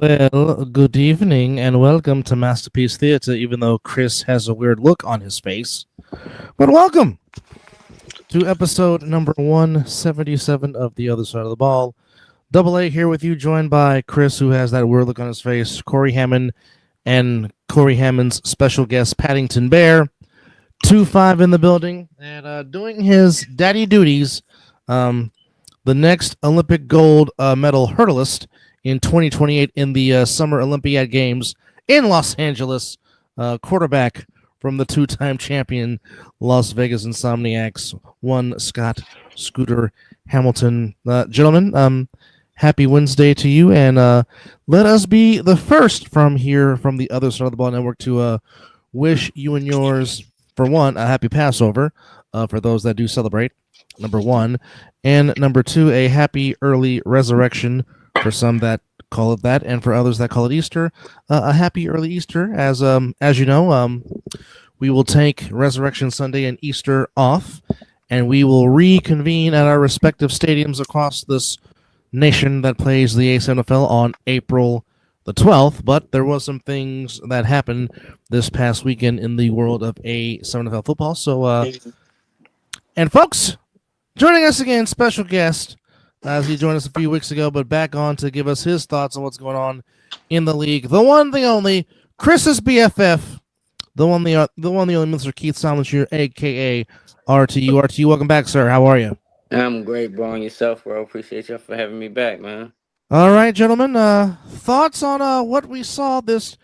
Well, good evening and welcome to Masterpiece Theater, even though Chris has a weird look on his face. But welcome to episode number 177 of The Other Side of the Ball. Double A here with you, joined by Chris, who has that weird look on his face, Corey Hammond, and Corey Hammond's special guest, Paddington Bear. 2-5 in the building, and doing his daddy duties, the next Olympic gold medal hurdlist in 2028 in the Summer Olympiad Games in Los Angeles, quarterback from the two-time champion Las Vegas Insomniacs, one Scott Scooter Hamilton. Gentlemen, happy Wednesday to you, and let us be the first from here, from the Other Side of the Ball Network, to wish you and yours, for one, a happy Passover, for those that do celebrate, number one, and number two, a happy early resurrection for some that call it that, and for others that call it Easter, a happy early Easter. As you know, we will take Resurrection Sunday and Easter off, and we will reconvene at our respective stadiums across this nation that plays the A7FL on April the 12th. But there was some things that happened this past weekend in the world of A7FL football. So, and folks, joining us again, special guest, as he joined us a few weeks ago, but back on to give us his thoughts on what's going on in the league. The one, the only, Chris's BFF, the one, the only, Mr. Keith Salinger, a.k.a. RTU. RTU, welcome back, sir. How are you? I'm great, bro. And yourself, bro. Appreciate you for having me back, man. All right, gentlemen. Thoughts on what we saw this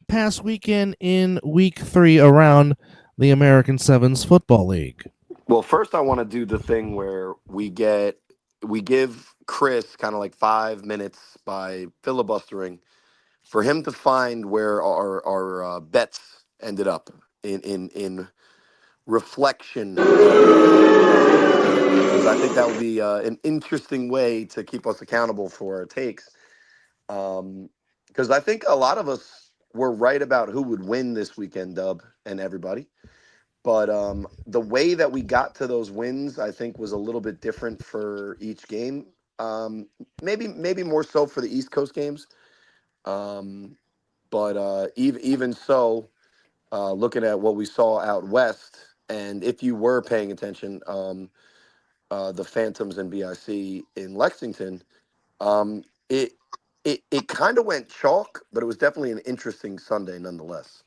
past weekend in Week 3 around the American Sevens Football League? Well, first I want to do the thing where we give Chris kind of like 5 minutes by filibustering for him to find where our bets ended up in reflection. Because I think that would be an interesting way to keep us accountable for our takes. Because I think a lot of us were right about who would win this weekend, Dub, and everybody. But the way that we got to those wins, I think, was a little bit different for each game. Maybe more so for the East Coast games. But even so, looking at what we saw out west, and if you were paying attention, the Phantoms and BIC in Lexington, it kind of went chalk, but it was definitely an interesting Sunday nonetheless.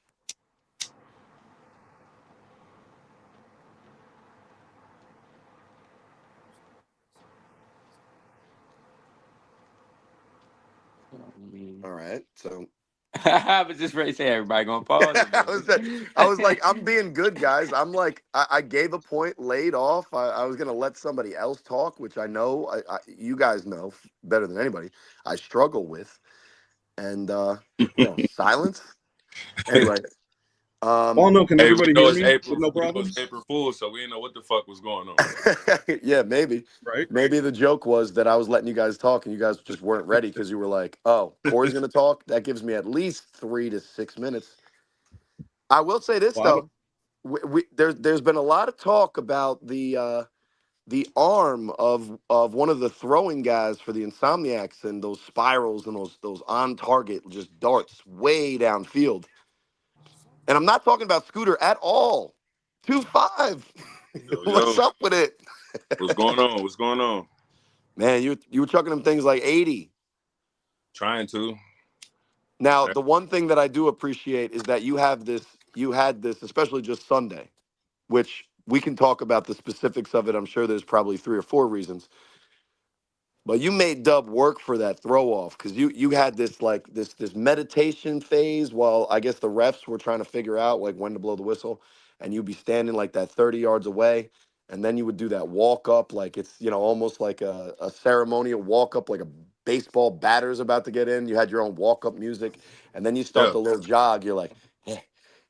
All right, so I was just ready to say everybody gonna pause. I was like, I'm being good, guys. I'm like, I gave a point, laid off. I was gonna let somebody else talk, which I know you guys know better than anybody. I struggle with, and silence. Anyway, Oh no, can everybody hear me? April, No problems. April Fool's, so we didn't know what the fuck was going on. yeah, maybe. Right. Maybe the joke was that I was letting you guys talk and you guys just weren't ready because you were like, "Oh, Corey's gonna talk." That gives me at least 3 to 6 minutes. I will say this though, there's been a lot of talk about the arm of one of the throwing guys for the Insomniacs and those spirals and those on target just darts way downfield. And I'm not talking about Scooter at all. 2-5. What's up with it? What's going on? What's going on? Man, you were chucking them things like 80. Trying to. Now, the one thing that I do appreciate is that you had this, especially just Sunday, which we can talk about the specifics of it. I'm sure there's probably 3 or 4 reasons. But you made Dub work for that throw off because you had this meditation phase while I guess the refs were trying to figure out like when to blow the whistle, and you'd be standing like that 30 yards away, and then you would do that walk up like it's almost like a ceremonial walk up, like a baseball batter's about to get in. You had your own walk up music, and then you start the little jog. You're like, Yeah.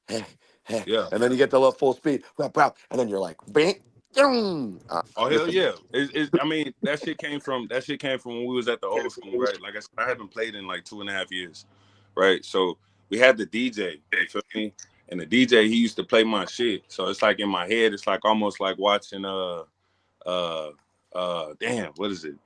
and then you get the little full speed, and then you're like, bing. Oh hell yeah! I mean, that shit came from when we was at the old school, right? Like I said, I haven't played in like 2.5 years, right? So we had the DJ, you feel me? And the DJ, he used to play my shit. So it's like in my head, it's like almost like watching damn, what is it?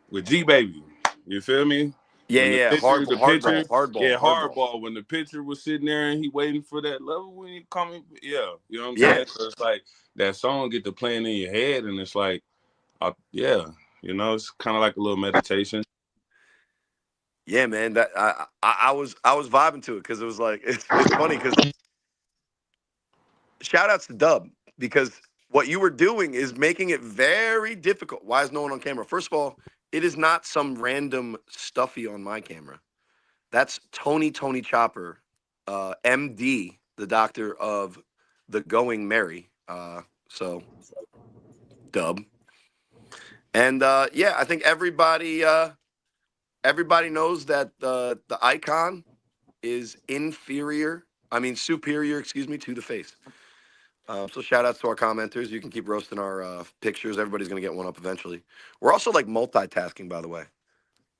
With G Baby. You feel me? Yeah. Hardball. When the pitcher was sitting there and he waiting for that level when he coming, you know what I'm saying? So it's like that song get to playing in your head, and it's like, it's kind of like a little meditation. Yeah, man. That I was vibing to it because it was like it's funny because shout outs to Dub because what you were doing is making it very difficult. Why is no one on camera? First of all, it is not some random stuffy on my camera. That's Tony Chopper, MD, the doctor of the Going Merry. So Dub. And I think everybody knows that the icon is superior, to the face. So shout outs to our commenters. You can keep roasting our pictures. Everybody's going to get one up eventually. We're also like multitasking, by the way.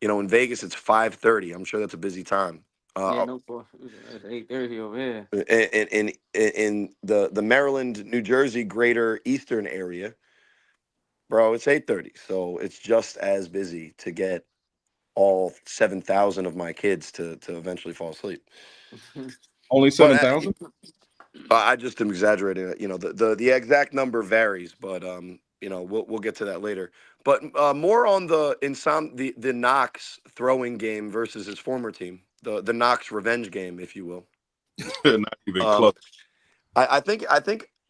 In Vegas, it's 5:30. I'm sure that's a busy time. It's 8:30 over here. In the Maryland, New Jersey, greater Eastern area, bro, it's 8:30. So it's just as busy to get all 7,000 of my kids to eventually fall asleep. Only 7,000? I just am exaggerating. The exact number varies, but we'll get to that later. But more on the Knox throwing game versus his former team, the Knox revenge game, if you will. Not even close. I think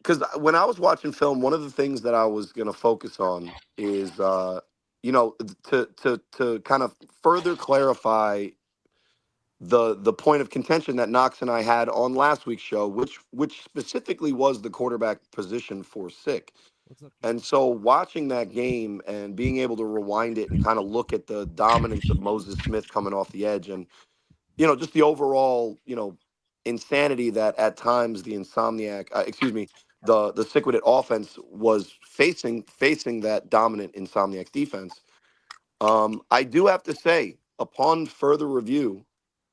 because when I was watching film, one of the things that I was going to focus on is to kind of further clarify the point of contention that Knox and I had on last week's show, which specifically was the quarterback position for Sick. And so watching that game and being able to rewind it and kind of look at the dominance of Moses Smith coming off the edge and, just the overall, insanity that at times the the Sick With It offense was facing that dominant Insomniacs defense. I do have to say, upon further review,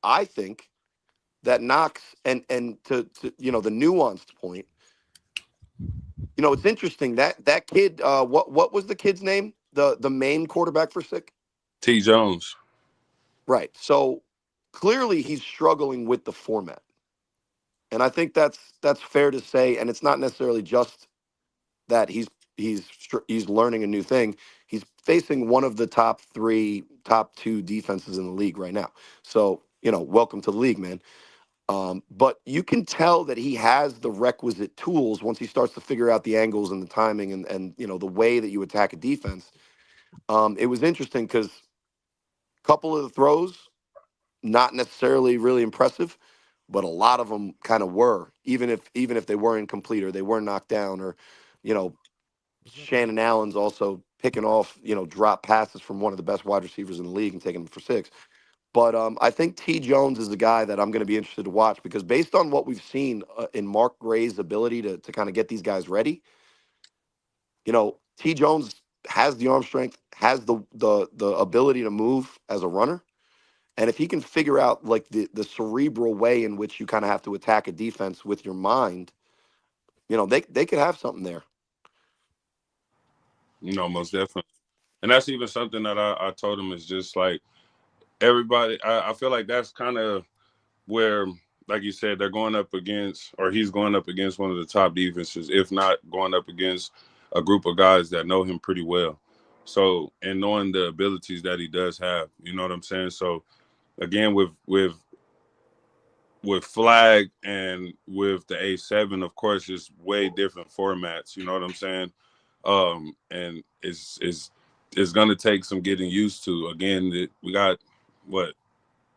I think that Knox and to the nuanced point, it's interesting that kid. What was the kid's name? The main quarterback for Sick? T. Jones. Right. So clearly he's struggling with the format, and I think that's fair to say. And it's not necessarily just that he's learning a new thing. He's facing one of the top two defenses in the league right now. So welcome to the league, man. But you can tell that he has the requisite tools once he starts to figure out the angles and the timing and the way that you attack a defense. It was interesting because a couple of the throws, not necessarily really impressive, but a lot of them kind of were, even if they were incomplete or they were knocked down or, Shannon Allen's also picking off, drop passes from one of the best wide receivers in the league and taking them for 6. But I think T. Jones is the guy that I'm going to be interested to watch because based on what we've seen in Mark Gray's ability to kind of get these guys ready, T. Jones has the arm strength, has the ability to move as a runner. And if he can figure out like the cerebral way in which you kind of have to attack a defense with your mind, they could have something there. Most definitely. And that's even something that I told him is just like everybody. I feel like that's kind of where, like you said, they're going up against, or he's going up against one of the top defenses, if not going up against a group of guys that know him pretty well. So, and knowing the abilities that he does have, you know what I'm saying? So, again, with Flag and with the A7, of course, it's way different formats. You know what I'm saying? And it's gonna take some getting used to. Again, we got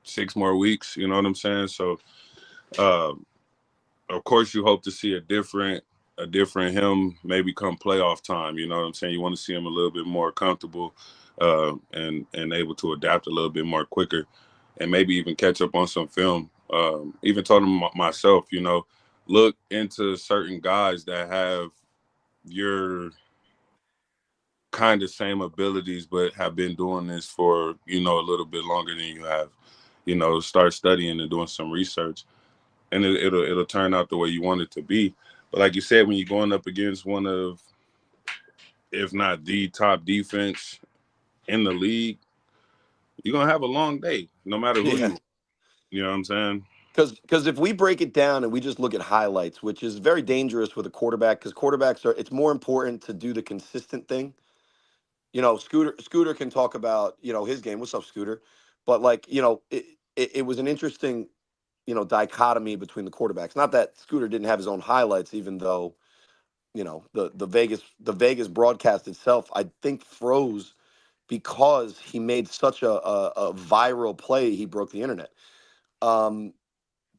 6 more weeks. You know what I'm saying? So, of course, you hope to see a different him maybe come playoff time. You know what I'm saying? You want to see him a little bit more comfortable and able to adapt a little bit more quicker and maybe even catch up on some film. Even told him myself, look into certain guys that have your kind of same abilities but have been doing this for, a little bit longer than you have. Start studying and doing some research. And it'll turn out the way you want it to be. But like you said, when you're going up against one of, if not the top defense in the league, you're gonna have a long day, no matter who Yeah. you know what I'm saying? Because if we break it down and we just look at highlights, which is very dangerous with a quarterback, because quarterbacks are, it's more important to do the consistent thing. Scooter can talk about, his game. What's up, Scooter? But like, it was an interesting, dichotomy between the quarterbacks. Not that Scooter didn't have his own highlights, even though, the Vegas broadcast itself, I think, froze because he made such a viral play. He broke the internet. Um,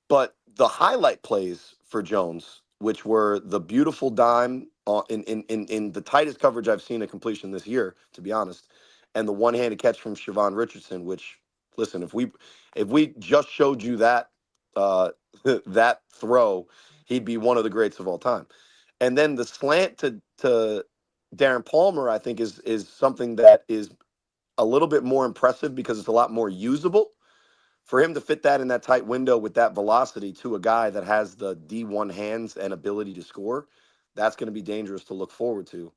but the highlight plays for Jones, which were the beautiful dime in the tightest coverage I've seen a completion this year, to be honest, and the one-handed catch from Siobhan Richardson, which, listen, if we just showed you that that throw, he'd be one of the greats of all time. And then the slant to Darren Palmer, I think, is something that is a little bit more impressive because it's a lot more usable. For him to fit that in that tight window with that velocity to a guy that has the D1 hands and ability to score, that's going to be dangerous to look forward to.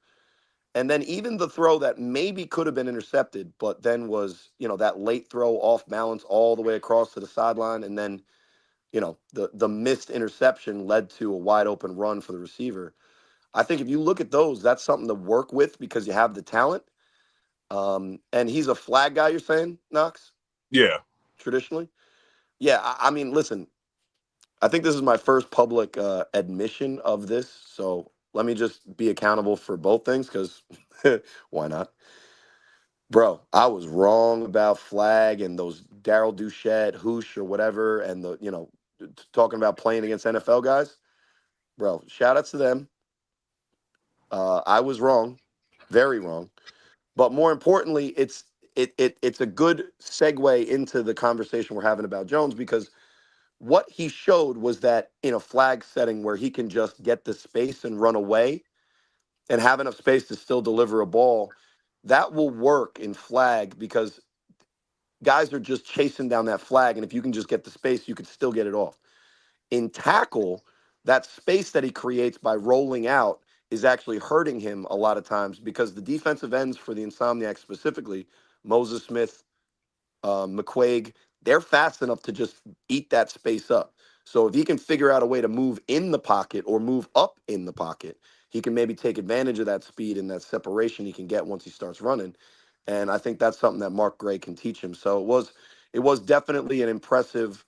And then even the throw that maybe could have been intercepted, but then was, that late throw off balance all the way across to the sideline. And then, the missed interception led to a wide open run for the receiver. I think if you look at those, that's something to work with because you have the talent. And he's a flag guy, you're saying, Knox? Yeah. Traditionally? Yeah, I mean, listen, I think this is my first public admission of this, so let me just be accountable for both things because why not? Bro, I was wrong about flag and those Daryl Duchette, Hoosh, or whatever, and talking about playing against NFL guys. Bro, shout outs to them. I was wrong, very wrong. But more importantly, it's a good segue into the conversation we're having about Jones because what he showed was that in a flag setting where he can just get the space and run away and have enough space to still deliver a ball, that will work in flag because guys are just chasing down that flag. And if you can just get the space, you could still get it off. In tackle, that space that he creates by rolling out is actually hurting him a lot of times because the defensive ends for the Insomniacs specifically, Moses Smith, McQuaig, they're fast enough to just eat that space up. So if he can figure out a way to move in the pocket or move up in the pocket, he can maybe take advantage of that speed and that separation he can get once he starts running. And I think that's something that Mark Gray can teach him. So it was definitely an impressive,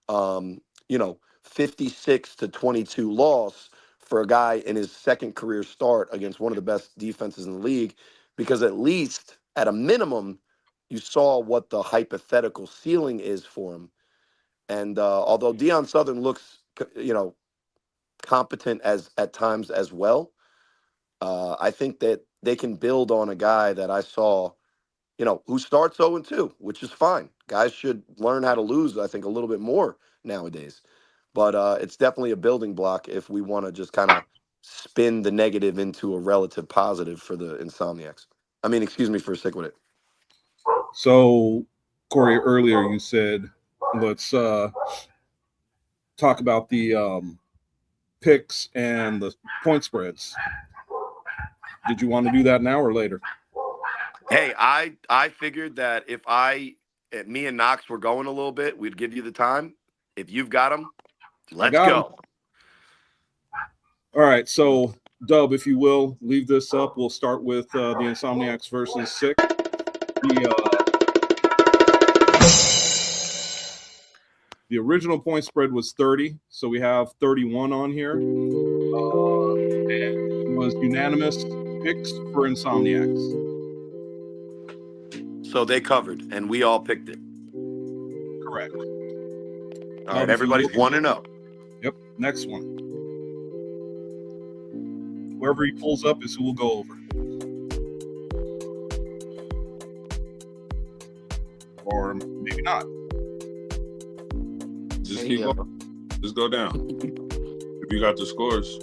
56-22 loss for a guy in his second career start against one of the best defenses in the league, because at least at a minimum, you saw what the hypothetical ceiling is for him. And although Deion Southern looks, competent as at times as well, I think that they can build on a guy that I saw, who starts 0-2, which is fine. Guys should learn how to lose, I think, a little bit more nowadays. But it's definitely a building block if we want to just kind of spin the negative into a relative positive for the Insomniacs. I mean, excuse me for sticking with it. So, Corey, earlier you said, let's talk about the picks and the point spreads. Did you want to do that now or later? Hey, I figured that if me and Knox were going a little bit, we'd give you the time. If you've got them, let's got go. 'em. All right, so Dub, if you will, leave this up. We'll start with the Insomniacs versus Sick. The original point spread was 30, so we have 31 on here. And it was unanimous picks for Insomniacs. So they covered, and we all picked it. Correct. All right, everybody's 1-0. Yep, next one. Whoever he pulls up is who we'll go over. Or maybe not. Just keep going. Just go down. If you got the scores.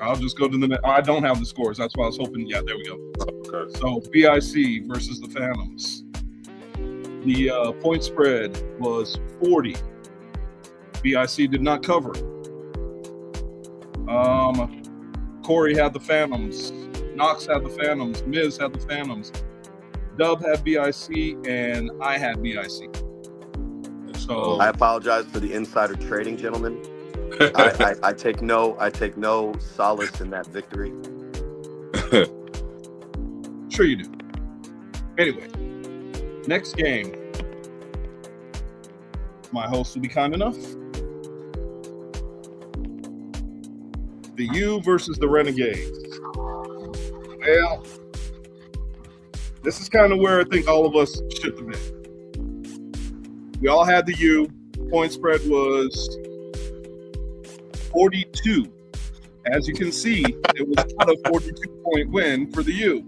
I'll just go to the I don't have the scores. That's why I was hoping. Yeah, there we go. Okay. So BIC versus the Phantoms. The point spread was 40. BIC did not cover. Corey had the Phantoms. Knox had the Phantoms. Miz had the Phantoms. Dub had BIC, and I had BIC. So I apologize for the insider trading, gentlemen. I take no solace in that victory. sure you do. Anyway, next game. My host will be kind enough. The U versus the Renegades. Well, this is kind of where I think all of us should have been. We all had the U. Point spread was 42. As you can see, it was not a 42-point win for the U.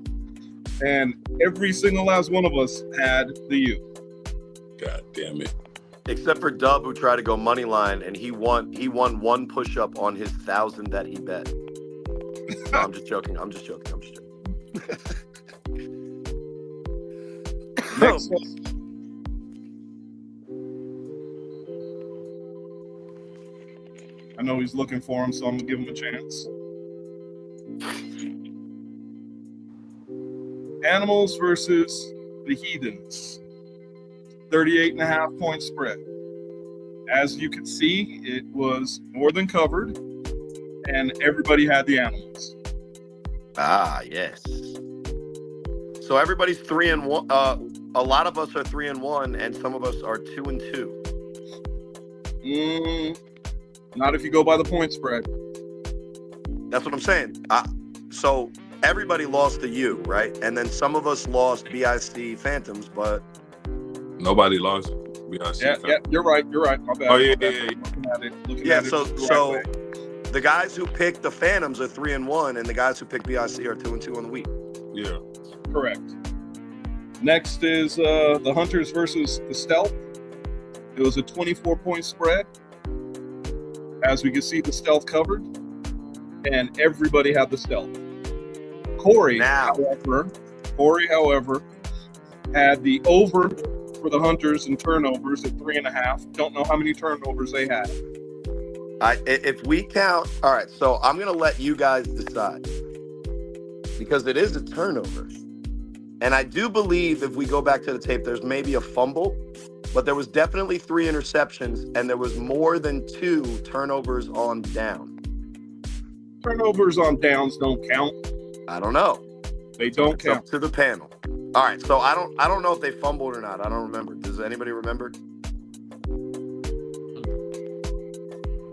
And every single last one of us had the U. God damn it. Except for Dub, who tried to go money line, and he won one push-up on his 1,000 that he bet. No, I'm just joking. Next, I know he's looking for him, so I'm going to give him a chance. Animals versus the Heathens. 38.5-point spread. As you can see, it was more than covered, and everybody had the Animals. Ah, yes. So everybody's 3-1. A lot of us are 3-1, and some of us are 2-2. Not if you go by the point spread. That's what I'm saying. So everybody lost the U, right? And then some of us lost BIC Phantoms, but Nobody lost. Yeah, you're right. My bad. Oh, yeah. Looking at it so the right way. the guys who picked the Phantoms are 3-1, and the guys who picked BIC are 2-2 on the week. Yeah. Correct. Next is the Hunters versus the Stealth. It was a 24-point spread. As we can see, the Stealth covered, and everybody had the Stealth. Corey, however, had the over for the Hunters in turnovers at 3.5. Don't know how many turnovers they had. If we count, all right, so I'm going to let you guys decide, because it is a turnover. And I do believe if we go back to the tape, there's maybe a fumble, but there was definitely 3 interceptions, and there was more than 2 turnovers on down. Turnovers on downs don't count. I don't know. They don't It's count. up to the panel. All right, so I don't know if they fumbled or not. I don't remember. Does anybody remember?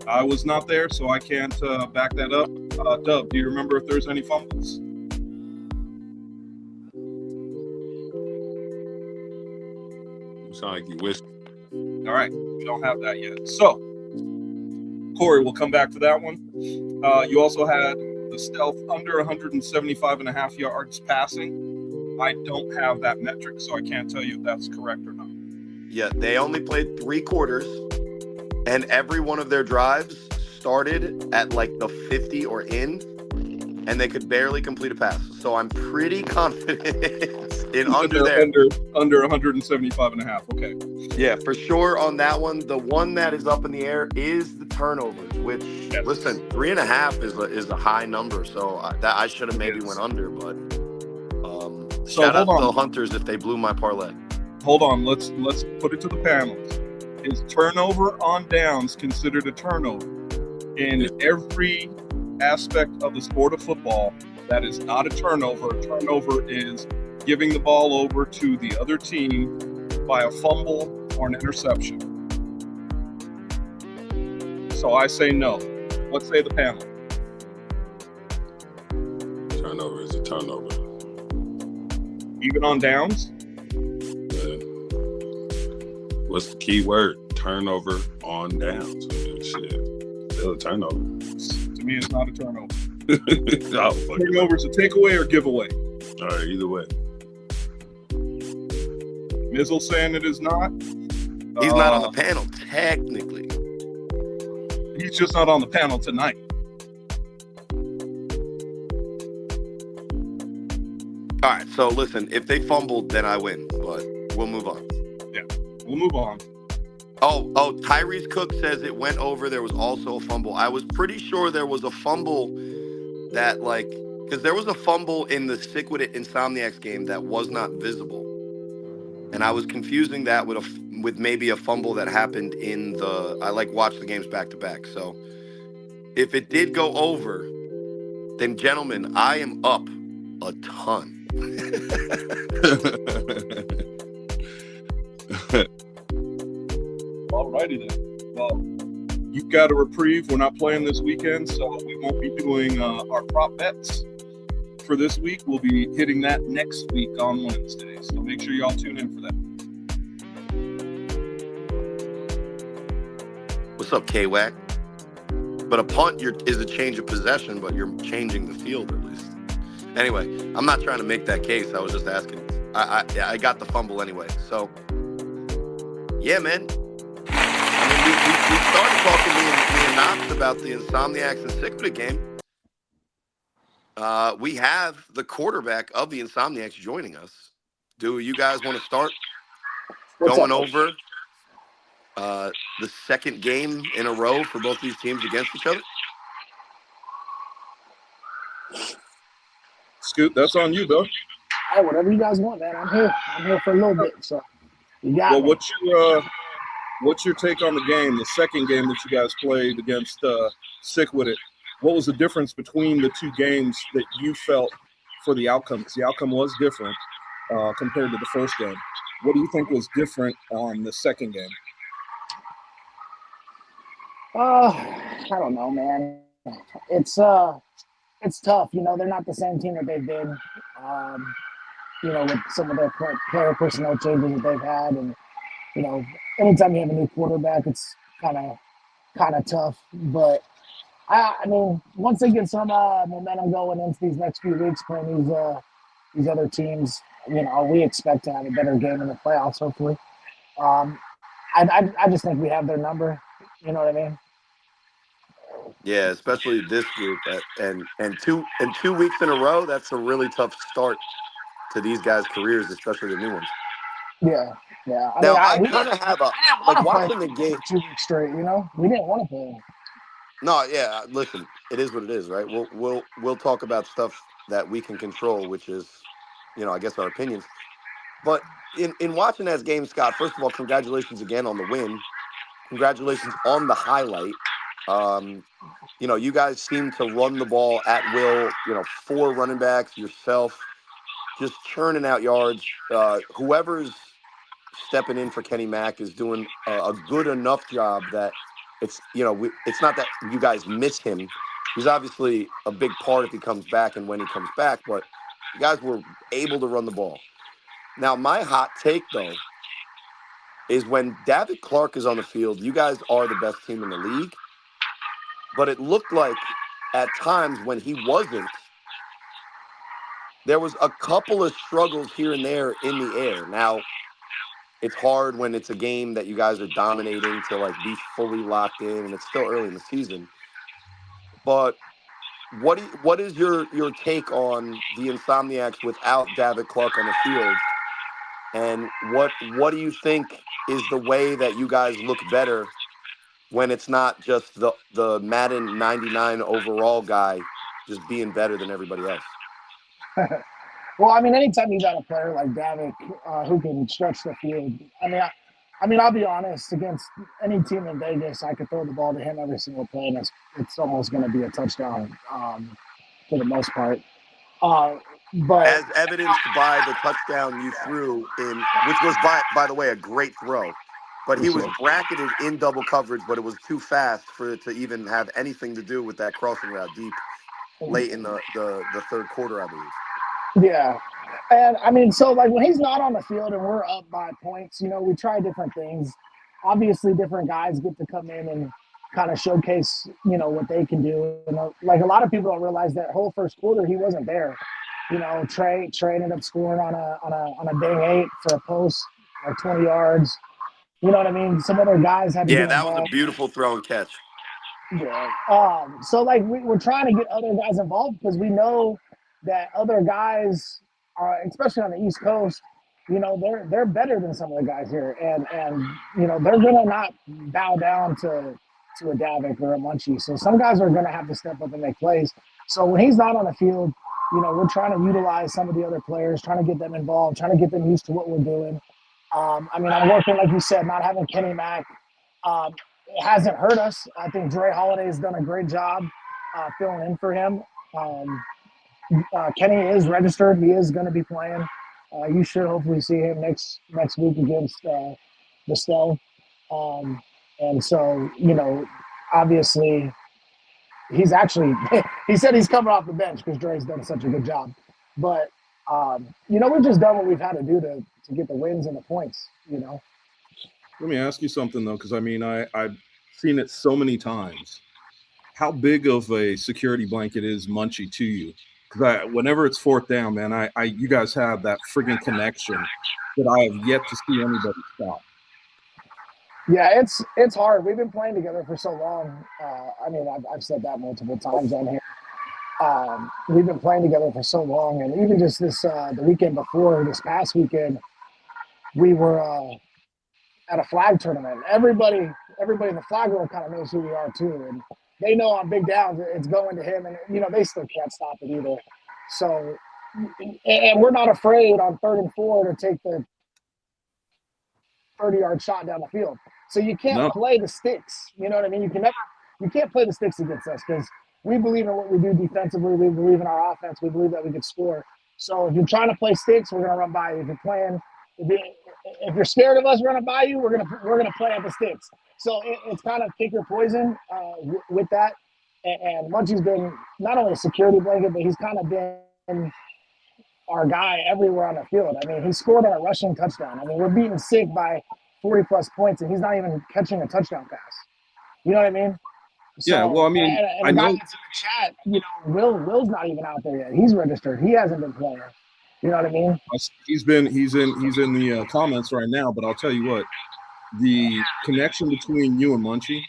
I was not there, so I can't back that up. Dub, do you remember if there's any fumbles? You sound like you wish. All right, we don't have that yet. So, Corey, we'll come back to that one. You also had the Stealth under 175.5 yards passing. I don't have that metric, so I can't tell you if that's correct or not. Yeah, they only played 3 quarters, and every one of their drives started at like the 50 or in, and they could barely complete a pass. So I'm pretty confident in under there. Under 175.5. Okay. Yeah, for sure on that one. The one that is up in the air is the turnovers, which, Yes. listen, 3.5 is a high number. So I should have maybe went under, but So shout out hold to the on. Hunters if they blew my parlay. Hold on. Let's put it to the panel. Is turnover on downs considered a turnover? In every aspect of the sport of football, that is not a turnover. A turnover is giving the ball over to the other team by a fumble or an interception. So I say no. What say the panel? Turnover is a turnover. Even on downs? Yeah. What's the key word? Turnover on downs. Shit. Still a turnover. To me, it's not a turnover. Oh, fuck it. Turnover's a takeaway or giveaway. All right, either way. Mizzle saying it is not. He's not on the panel, technically. He's just not on the panel tonight. All right, so listen, if they fumbled, then I win, but we'll move on. We'll move on. Oh, Tyrese Cook says it went over. There was also a fumble. I was pretty sure there was a fumble that, like, because there was a fumble in the Stick With It Insomniacs game that was not visible, and I was confusing that with maybe a fumble that happened in the. I like watch the games back to back, so if it did go over, then gentlemen, I am up a ton. Alrighty then. Well, you've got a reprieve. We're not playing this weekend, so we won't be doing our prop bets for this week. We'll be hitting that next week on Wednesday. So make sure y'all tune in for that. What's up, K-Wack? But a punt is a change of possession, but you're changing the field at least. Anyway, I'm not trying to make that case. I was just asking. I got the fumble anyway. So, yeah, man. I mean, we started talking me and Knox about the Insomniacs and Stick With It game. We have the quarterback of the Insomniacs joining us. Do you guys want to start going over the second game in a row for both these teams against each other? Scoot, that's on you, though. Hey, whatever you guys want, man. I'm here. I'm here for a little bit, so you got Well, me. what's your take on the game, the second game that you guys played against Stick With It? What was the difference between the two games that you felt for the outcome? Because the outcome was different compared to the first game. What do you think was different on the second game? I don't know, man. It's tough. You know, they're not the same team that they've been. You know, with some of their player personnel changes that they've had, and you know, anytime you have a new quarterback, it's kind of tough. But I mean, once they get some momentum going into these next few weeks playing these other teams, you know, we expect to have a better game in the playoffs. Hopefully, I just think we have their number. You know what I mean? Yeah, especially this group, and 2 weeks in a row. That's a really tough start to these guys' careers, especially the new ones. Yeah. Now, I We kind of have a didn't like want to watching play the game. 2 weeks straight. You know, we didn't want to play. No, yeah, listen, it is what it is, right? We'll talk about stuff that we can control, which is, you know, I guess our opinions. But in watching that game, Scott, first of all, congratulations again on the win. Congratulations on the highlight. You know, you guys seem to run the ball at will. You know, 4 running backs, yourself, just churning out yards. Whoever's stepping in for Kenny Mack is doing a good enough job that it's, you know, it's not that you guys miss him. He's obviously a big part if he comes back and when he comes back, but you guys were able to run the ball. Now, my hot take, though, is when David Clark is on the field, you guys are the best team in the league. But it looked like at times when he wasn't, there was a couple of struggles here and there in the air. Now, it's hard when it's a game that you guys are dominating to like be fully locked in, and it's still early in the season. But what is your take on the Insomniacs without David Clark on the field? And what do you think is the way that you guys look better when it's not just the Madden 99 overall guy just being better than everybody else? Well, I mean, anytime you got a player like Davick who can stretch the field, I mean, I'll be honest. Against any team in Vegas, I could throw the ball to him every single play, and it's almost going to be a touchdown for the most part. But as evidenced by the touchdown you threw in, which was by the way a great throw, but he was bracketed in double coverage, but it was too fast for it to even have anything to do with that crossing route deep late in the third quarter, I believe. Yeah. And I mean, so like when he's not on the field and we're up by points, you know, we try different things. Obviously, different guys get to come in and kind of showcase, you know, what they can do. And like a lot of people don't realize that whole first quarter he wasn't there. You know, Trey ended up scoring on a dang 8 for a post, like 20 yards. You know what I mean? Some other guys had to get that involved. was a beautiful throw and catch. Yeah. So like we're trying to get other guys involved because we know that other guys are, especially on the East Coast, you know, they're better than some of the guys here, and you know they're gonna not bow down to a Davick or a Munchie. So some guys are gonna have to step up and make plays. So when he's not on the field, we're trying to utilize some of the other players, trying to get them involved, trying to get them used to what we're doing. I'm working, like you said, not having Kenny Mack. It hasn't hurt us. I think Dre Holiday has done a great job filling in for him. Kenny is registered. He is going to be playing. You should hopefully see him next week against the Stell. And so, obviously, he's actually he said he's coming off the bench because Dre's done such a good job. But we've just done what we've had to do to get the wins and the points. Let me ask you something though, because I've seen it so many times. How big of a security blanket is Munchie to you? Because whenever it's fourth down, man, you guys have that friggin' connection that I have yet to see anybody stop. Yeah, it's hard. We've been playing together for so long. I've said that multiple times on here. We've been playing together for so long, and even just the weekend before, this past weekend, we were at a flag tournament. Everybody in the flag room kind of knows who we are too, and they know on big downs it's going to him, and they still can't stop it either. So, and we're not afraid on 3rd and 4 to take the 30-yard shot down the field. So you can't play the sticks. You know what I mean? You can't play the sticks against us because we believe in what we do defensively. We believe in our offense. We believe that we can score. So if you're trying to play sticks, we're going to run by you. If you're scared of us running by you, we're gonna play at the sticks. So it's kind of pick your poison with that. And Munchie's been not only a security blanket, but he's kind of been our guy everywhere on the field. I mean, he scored on a rushing touchdown. I mean, we're beating Sick by 40+ points, and he's not even catching a touchdown pass. You know what I mean? So, yeah. Well, I mean, and I know that's in the chat. Will's not even out there yet. He's registered. He hasn't been playing. You know what I mean? he's in the comments right now. But I'll tell you what, the connection between you and Munchie,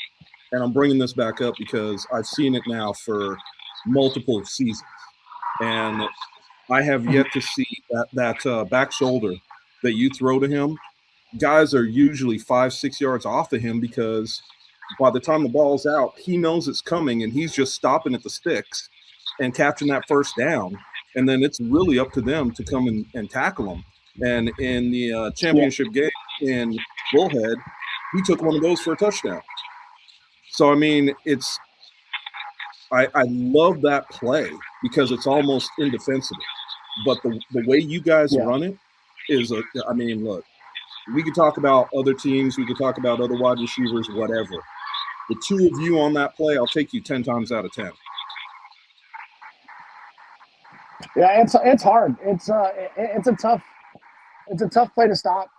and I'm bringing this back up because I've seen it now for multiple seasons, and I have yet to see that back shoulder that you throw to him. Guys are usually 5-6 yards off of him because by the time the ball's out, he knows it's coming, and he's just stopping at the sticks and catching that first down. And then it's really up to them to come and tackle him. And in the championship game in Bullhead, he took one of those for a touchdown. So, I mean, I love that play because it's almost indefensible. But the way you guys run it is, look, we could talk about other teams. We could talk about other wide receivers, whatever. The two of you on that play, I'll take you 10 times out of 10. Yeah, it's hard. It's a tough play to stop.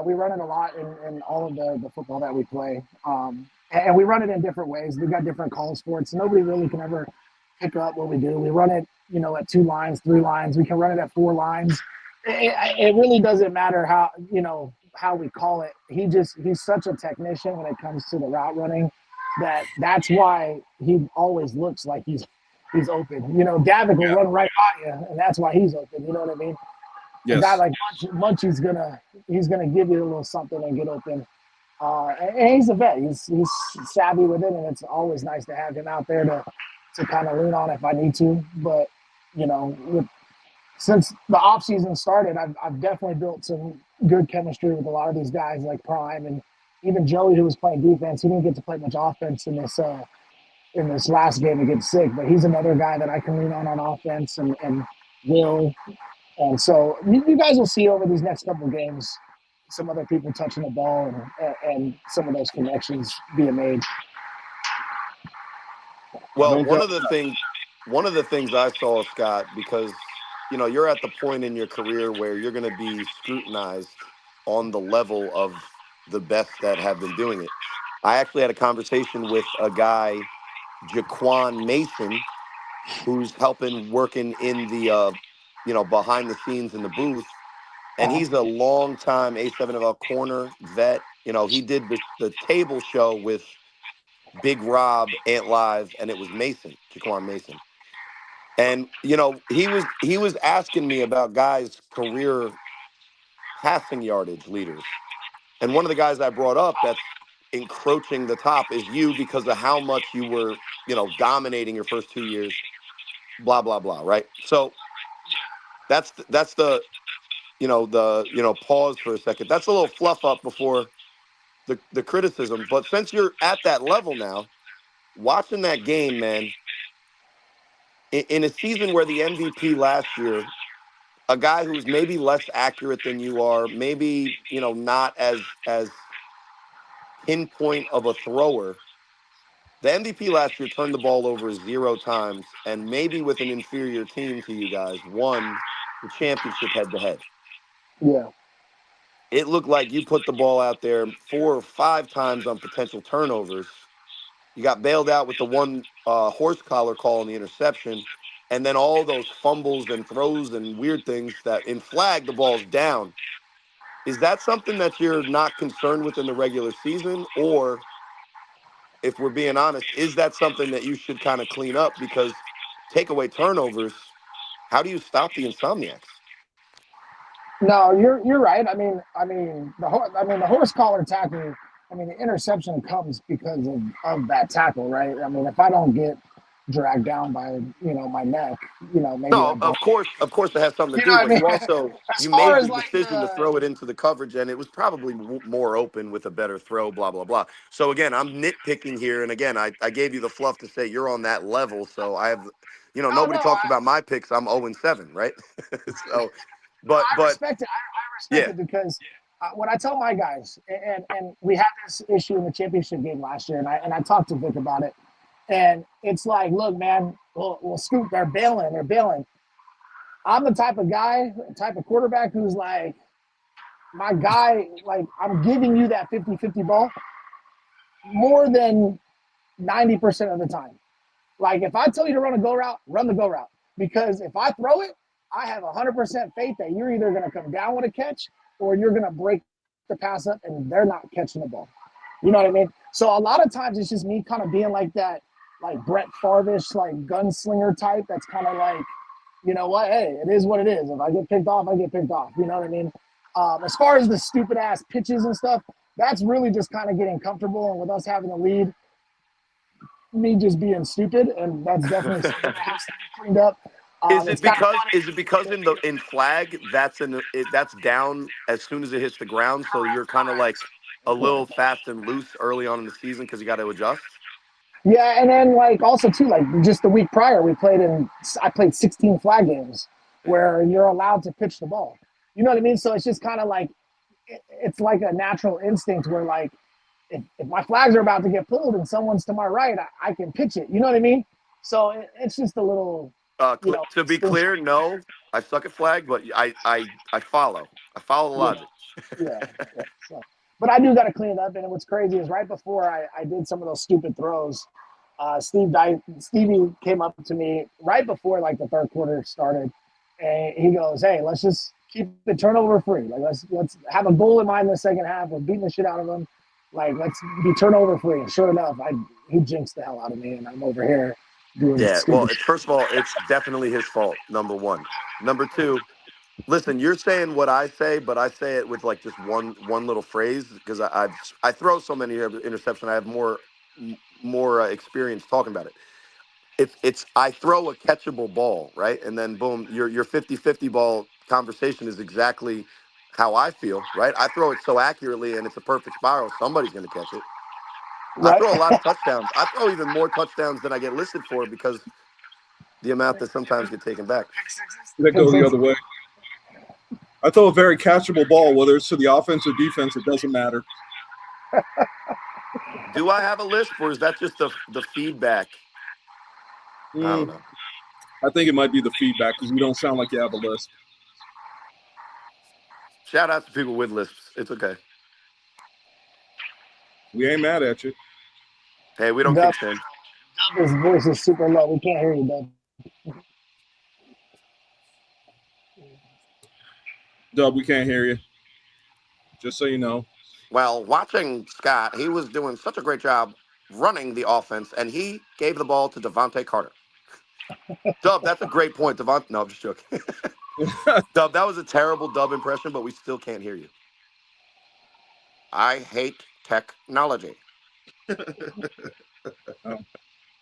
We run it a lot in all of the football that we play, and we run it in different ways. We've got different calls for it, so nobody really can ever pick up what we do. We run it, at 2 lines, 3 lines. We can run it at 4 lines. It really doesn't matter how we call it. He's such a technician when it comes to the route running that's why he always looks like he's open. Gavin will run right by you, and that's why he's open. You know what I mean? Yes. A guy like Munchie's gonna give you a little something and get open. And he's a vet. He's savvy with it, and it's always nice to have him out there to kind of lean on if I need to. But since the off season started, I've definitely built some good chemistry with a lot of these guys like Prime and even Joey, who was playing defense. He didn't get to play much offense in this last game against Sick, but he's another guy that I can lean on offense and Will. And so you guys will see over these next couple of games some other people touching the ball and some of those connections being made. Well, one of the things I saw, Scott, because you're at the point in your career where you're going to be scrutinized on the level of the best that have been doing it. I actually had a conversation with a guy, Jaquan Mason, who's working in the behind the scenes in the booth, and he's a longtime A7FL corner vet. He did the table show with Big Rob, Ant Live, and it was Jaquan Mason. And he was asking me about guys' career passing yardage leaders. And one of the guys I brought up that's encroaching the top is you because of how much you were, dominating your first 2 years, blah, blah, blah, right? So That's the pause for a second. That's a little fluff up before the criticism. But since you're at that level now, watching that game, man, in a season where the MVP last year, a guy who was maybe less accurate than you are, maybe not as pinpoint of a thrower. The MVP last year turned the ball over 0 times, and maybe with an inferior team to you guys, won the championship head to head. Yeah. It looked like you put the ball out there 4 or 5 times on potential turnovers. You got bailed out with the one horse collar call on the interception, and then all those fumbles and throws and weird things that in flag the ball's down. Is that something that you're not concerned with in the regular season, or if we're being honest, is that something that you should kind of clean up? Because take away turnovers, how do you stop the Insomniacs? No, you're right. The horse collar tackle. I mean, the interception comes because of that tackle, right? I mean, if I don't get dragged down by my neck, maybe No, that ball. of course it has something to You know do, what I but mean? As you far made as the like decision to throw it into the coverage, and it was probably more open with a better throw, blah blah blah. So again, I'm nitpicking here, and again, I gave you the fluff to say you're on that level. So I have, no, nobody talks about my picks. I'm 0-7, right? So, I but respect it. I respect yeah, it because what I tell my guys, and we had this issue in the championship game last year, and I talked to Vic about it, and it's like, look, man, well Scoop, they're bailing. I'm the type of quarterback who's like, my guy, like, I'm giving you that 50-50 ball more than 90% of the time. Like, if I tell you to run a go route, run the go route. Because if I throw it, I have 100% faith that you're either going to come down with a catch or you're going to break the pass up and they're not catching the ball. You know what I mean? So a lot of times it's just me kind of being like that, like Brett Favre-ish, like gunslinger type. That's kind of like, you know what? Hey, it is what it is. If I get picked off, I get picked off. You know what I mean? As far as the stupid ass pitches and stuff, that's really just kind of getting comfortable. And with us having the lead, me just being stupid, and that's definitely something that has to be cleaned up. It's kind of is it because in flag that's down as soon as it hits the ground, so you're kind of like a funny. little fast and loose early on in the season because you got to adjust? Yeah, and then like also too, like just the week prior, I played 16 flag games where you're allowed to pitch the ball. You know what I mean? So it's just kind of like it's like a natural instinct where like if my flags are about to get pulled and someone's to my right, I can pitch it. You know what I mean? So it's just a little, To be clear, no, I suck at flag, but I follow the yeah, logic. yeah. So, but I do got to clean it up. And what's crazy is right before I did some of those stupid throws, Stevie came up to me right before like the third quarter started, and he goes, "Hey, let's just keep the turnover free. Like let's have a goal in mind in the second half. We're beating the shit out of them. Like let's be turnover free." And sure enough, he jinxed the hell out of me, and I'm over here doing Yeah, well, stupid shit. first of all, it's definitely his fault. Number one. Number two, listen, you're saying what I say, but I say it with like just one little phrase because I throw so many interceptions. I have more experience talking about it. It's I throw a catchable ball, right? And then boom, your 50-50 ball conversation is exactly how I feel, right? I throw it so accurately and it's a perfect spiral. Somebody's going to catch it. I Right? throw a lot of touchdowns. I throw even more touchdowns than I get listed for because the amount that sometimes get taken back. They go the other way. I throw a very catchable ball, whether it's to the offense or defense, it doesn't matter. Do I have a lisp or is that just the feedback? I don't know. I think it might be the feedback because you don't sound like you have a lisp. Shout out to people with lisps. It's okay. We ain't mad at you. Hey, we don't kick shame. His voice is super low. We can't hear you, Dub. Dub, we can't hear you. Just so you know. Well, watching Scott, he was doing such a great job running the offense, and he gave the ball to Devontae Carter. Dub, that's a great point. No, I'm just joking. Dub, that was a terrible Dub impression, but we still can't hear you. I hate technology.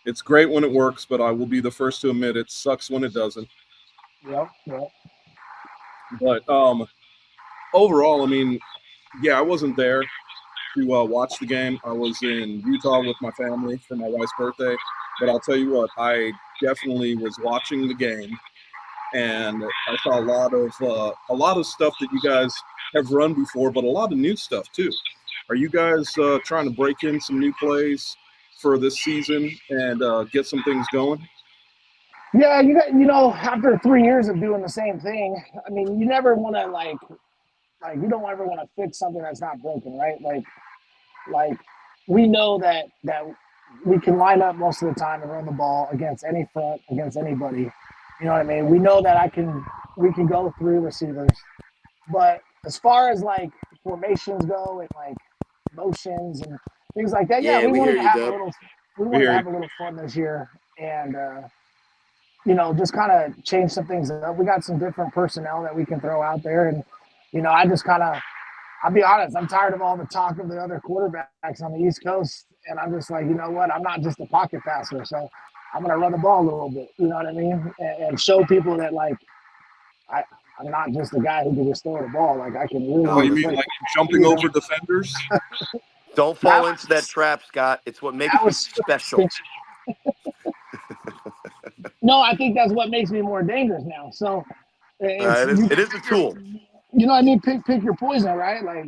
It's great when it works, but I will be the first to admit it sucks when it doesn't. Yep. But overall, I mean, yeah, I wasn't there to watch the game. I was in Utah with my family for my wife's birthday. But I'll tell you what, I definitely was watching the game, and I saw a lot of stuff that you guys have run before, but a lot of new stuff too. Are you guys trying to break in some new plays for this season and get some things going? Yeah, you know, after 3 years of doing the same thing, I mean, you never want to like you don't ever want to fix something that's not broken, right? Like we know that we can line up most of the time and run the ball against any front, against anybody. You know what I mean? We know that we can go through receivers. But as far as like formations go and like motions and things like that, yeah, Yeah, we hear you, Dub. we We wanted hear to you. have a little fun this year and you know, just kind of change some things up. We got some different personnel that we can throw out there and you know, I just kind of I'll be honest, I'm tired of all the talk of the other quarterbacks on the East Coast. And I'm just like, you know what? I'm not just a pocket passer. So I'm going to run the ball a little bit, you know what I mean? And show people that, like, I'm not just a guy who can just throw the ball. Like, I can really, Oh, really you mean play. like jumping You know, over defenders? Don't that fall into that trap, Scott. It's what makes that you was special. no, I think that's what makes me more dangerous now. So it's, It is a tool. you know what I mean? Pick your poison, right? Like,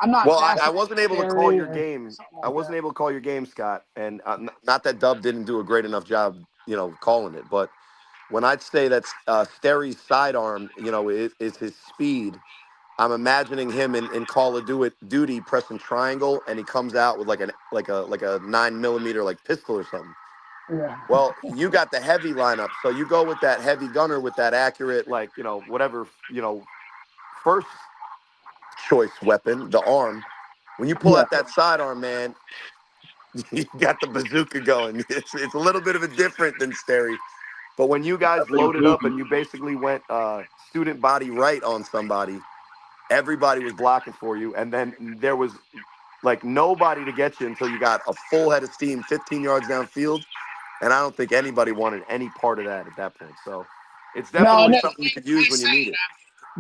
I'm not Well, faster I than wasn't able to call Terry your or game. something I like wasn't that. able to call your game, Scott, and not that Dub didn't do a great enough job, calling it. But when I'd say that Sterry's sidearm, is his speed, I'm imagining him in Call of Duty pressing triangle, and he comes out with like a 9mm like pistol or something. Yeah. Well, you got the heavy lineup, so you go with that heavy gunner with that accurate, whatever, first choice weapon, the arm. When you pull Yeah. out that sidearm, man, you got the bazooka going. It's a little bit of a different than Sterry. But when you guys Thing's loaded up moving. and you basically went student body right on somebody, everybody was blocking for you. And then there was like nobody to get you until you got a full head of steam 15 yards downfield. And I don't think anybody wanted any part of that at that point. So it's No, definitely something you could use when you need it.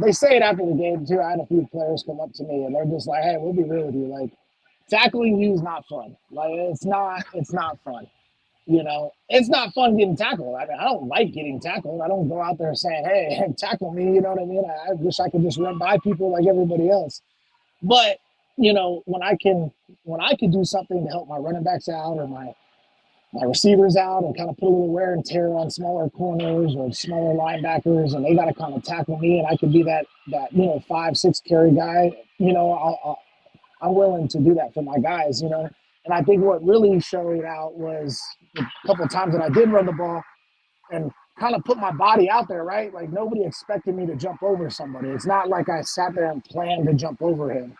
they say it after the game too. I had a few players come up to me and they're just like, "Hey, we'll be real with you. Like, tackling you is not fun. Like, it's not fun. You know, it's not fun getting tackled. I mean, I don't like getting tackled. I don't go out there saying, "Hey, tackle me." You know what I mean? I wish I could just run by people like everybody else. But you know, when I can do something to help my running backs out or my receivers out and kind of put a little wear and tear on smaller corners or smaller linebackers, and they got to kind of tackle me, and I could be that 5-6 carry guy. You know, I'm willing to do that for my guys. You know, and I think what really showed out was a couple of times that I did run the ball and kind of put my body out there. Right, like nobody expected me to jump over somebody. It's not like I sat there and planned to jump over him.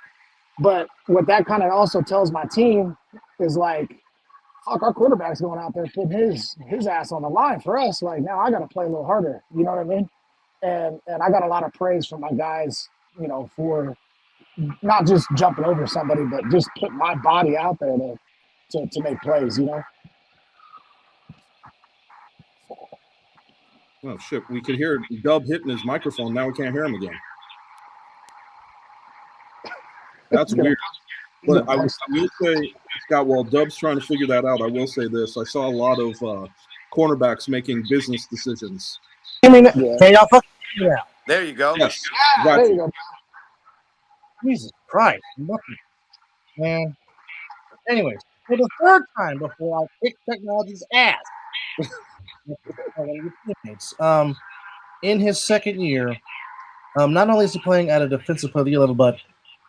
But what that kind of also tells my team is like, fuck, our quarterback's going out there putting his ass on the line for us. Like now I got to play a little harder. You know what I mean? And I got a lot of praise from my guys, you know, for not just jumping over somebody, but just put my body out there to make plays. You know? Oh shit! We could hear Dub hitting his microphone. Now we can't hear him again. That's weird. But I will say, Scott, while Dub's trying to figure that out, I will say this: I saw a lot of cornerbacks making business decisions. I mean, Yeah. can y'all fucking hear me now? There you go. Yes, There got you you. go. Jesus Christ, man. Anyways, for the third time before I kick technology's ass. Teammates. In his second year, not only is he playing at a defensive player of the year level, but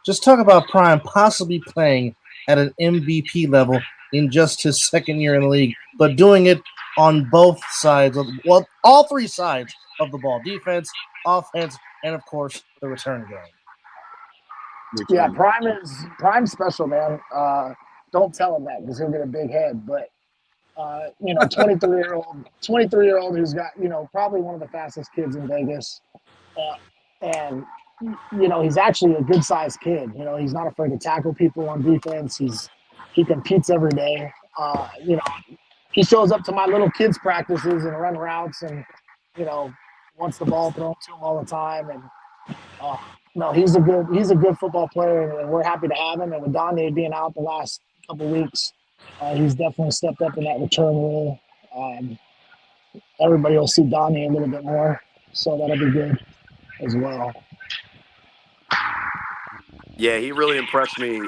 just talk about Prime possibly playing at an MVP level in just his second year in the league, but doing it on both sides all three sides of the ball: defense, offense, and of course the return game. Yeah, Prime special, man. Don't tell him that because he'll get a big head. But 23-year-old who's got probably one of the fastest kids in Vegas, and he's actually a good sized kid. You know, he's not afraid to tackle people on defense. He competes every day. He shows up to my little kids practices and run routes, and wants the ball thrown to him all the time, and No, he's a good football player, and we're happy to have him. And with Donnie being out the last couple weeks, he's definitely stepped up in that return role. Um, Everybody will see Donnie a little bit more, so that'll be good as well. Yeah, he really impressed me.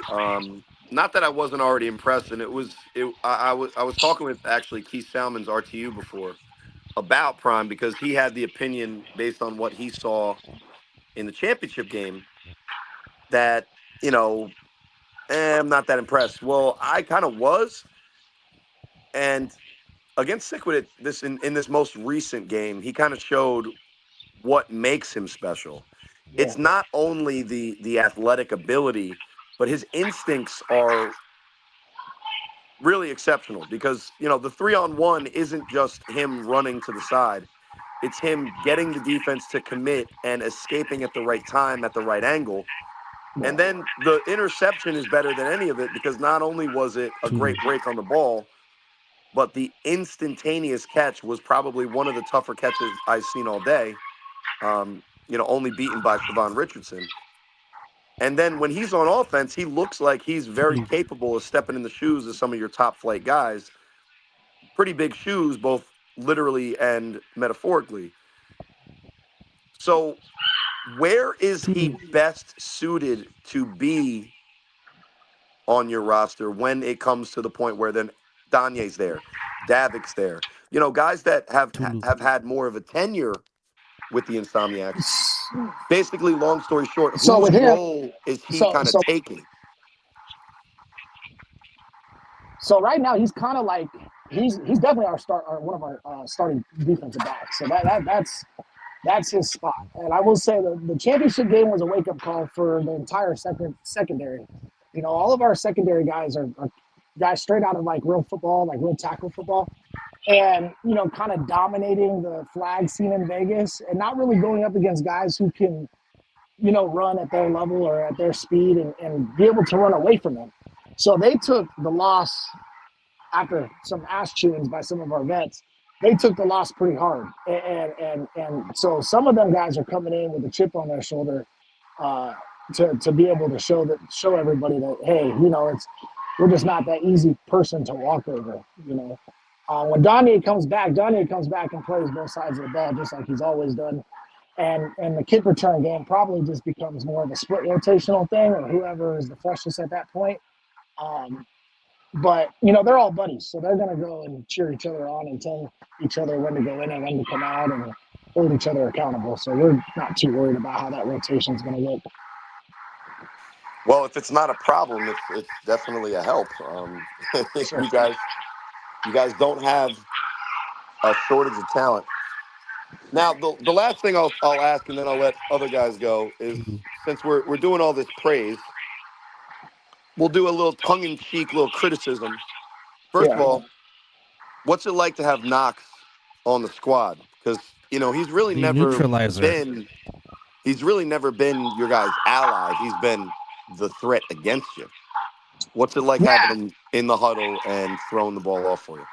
Not that I wasn't already impressed, and I was talking with actually Keith Salmon's RTU before about Prime because he had the opinion based on what he saw in the championship game that you know I'm not that impressed. Well, I kind of was, and against Sickwood in this most recent game, he kind of showed what makes him special. Yeah. It's not only the athletic ability, but his instincts are really exceptional because the 3-on-1 isn't just him running to the side. It's him getting the defense to commit and escaping at the right time at the right angle. And Yeah. then the interception is better than any of it because not only was it a Tulu. great break on the ball, but the instantaneous catch was probably one of the tougher catches I've seen all day. Only beaten by Siobhan Richardson. And then when he's on offense, he looks like he's very capable of stepping in the shoes of some of your top flight guys. Pretty big shoes, both literally and metaphorically. So, where is he Tulu. best suited to be on your roster when it comes to the point where then Danye's there, Davik's there? Guys that Tulu. have had more of a tenure with the Insomniacs. Basically, long story short, So whose with him, role is he so kind of so taking? so right now he's kind of like he's definitely one of our starting defensive backs. So that's his spot. And I will say the championship game was a wake up call for the entire secondary. All of our secondary guys are guys straight out of like real football, like real tackle football, and kind of dominating the flag scene in Vegas, and not really going up against guys who can run at their level or at their speed and be able to run away from them. So they took the loss after some ass chewings by some of our vets. They took the loss pretty hard, and so some of them guys are coming in with a chip on their shoulder uh, to be able to show everybody that hey, we're just not that easy person to walk over. When Donnie comes back and plays both sides of the ball just like he's always done. And the kick return game probably just becomes more of a split rotational thing, or whoever is the freshest at that point. Um, but they're all buddies, so they're gonna go and cheer each other on and tell each other when to go in and when to come out, and hold each other accountable. So we're not too worried about how that rotation is gonna look. Well, if it's not a problem, it's definitely a help. Sure. You guys don't have a shortage of talent. Now, the last thing I'll ask, and then I'll let other guys go, is Tulu. since we're doing all this praise, we'll do a little tongue in cheek, little criticism. First of Yeah. all, what's it like to have Knox on the squad? Because The neutralizer. he's really never been your guy's ally. He's been the threat against you. What's it like having Yeah. him in the huddle and throwing the ball off for you?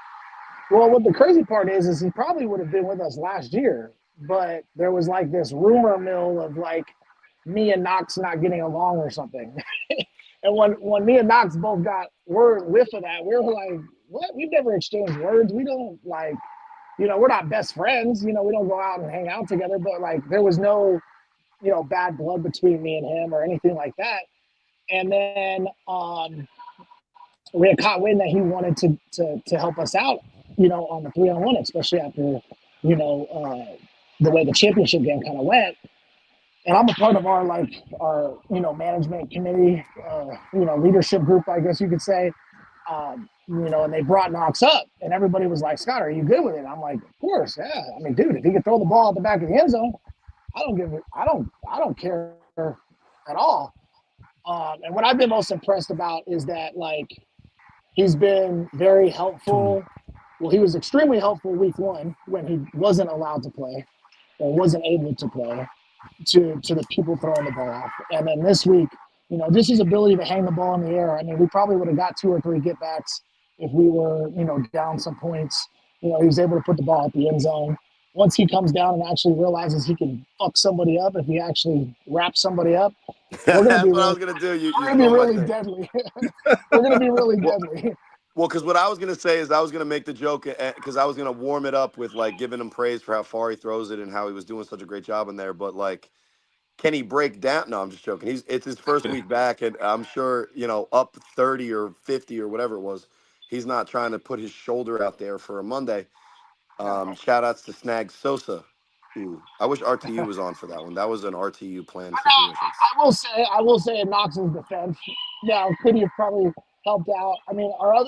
Well, what the crazy part is he probably would have been with us last year, but there was like this rumor mill of like me and Knox not getting along or something. And when me and Knox both got whiff of that, we were like, what? We've never exchanged words. We don't like, we're not best friends. We don't go out and hang out together, but like there was no, bad blood between me and him or anything like that. And then we had caught wind that he wanted to help us out, on the 3-on-1, especially after, the way the championship game kind of went. And I'm a part of our management committee, leadership group, I guess you could say. And they brought Knox up, and everybody was like, "Scott, are you good with it?" I'm like, "Of course, yeah. I mean, dude, if he can throw the ball at the back of the end zone, I don't care at all." And what I've been most impressed about is that he's been very Tulu. helpful. Well, he was extremely helpful week 1 when he wasn't allowed to play or wasn't able to play to the people throwing the ball off. And then this week, just his ability to hang the ball in the air. I mean, we probably would have got 2 or 3 get backs if we were, down some points. He was able to put the ball at the end zone. once he comes down and actually realizes he can fuck somebody up if he actually wraps somebody up, we're gonna That's be what I really, was gonna do. You we're gonna be stole my really thing. deadly. We're gonna be really Well, deadly. well, because what I was gonna say is I was gonna make the joke because I was gonna warm it up with like giving him praise for how far he throws it and how he was doing such a great job in there. But like, can he break down? No, I'm just joking. It's his first week back, and I'm sure up 30 or 50 or whatever it was. He's not trying to put his shoulder out there for a Monday. Shout outs to Snag Sosa. Ooh, I wish RTU was on for that one. That was an RTU planned situation. I will say in Knox's defense, now could he have probably helped out? I mean, our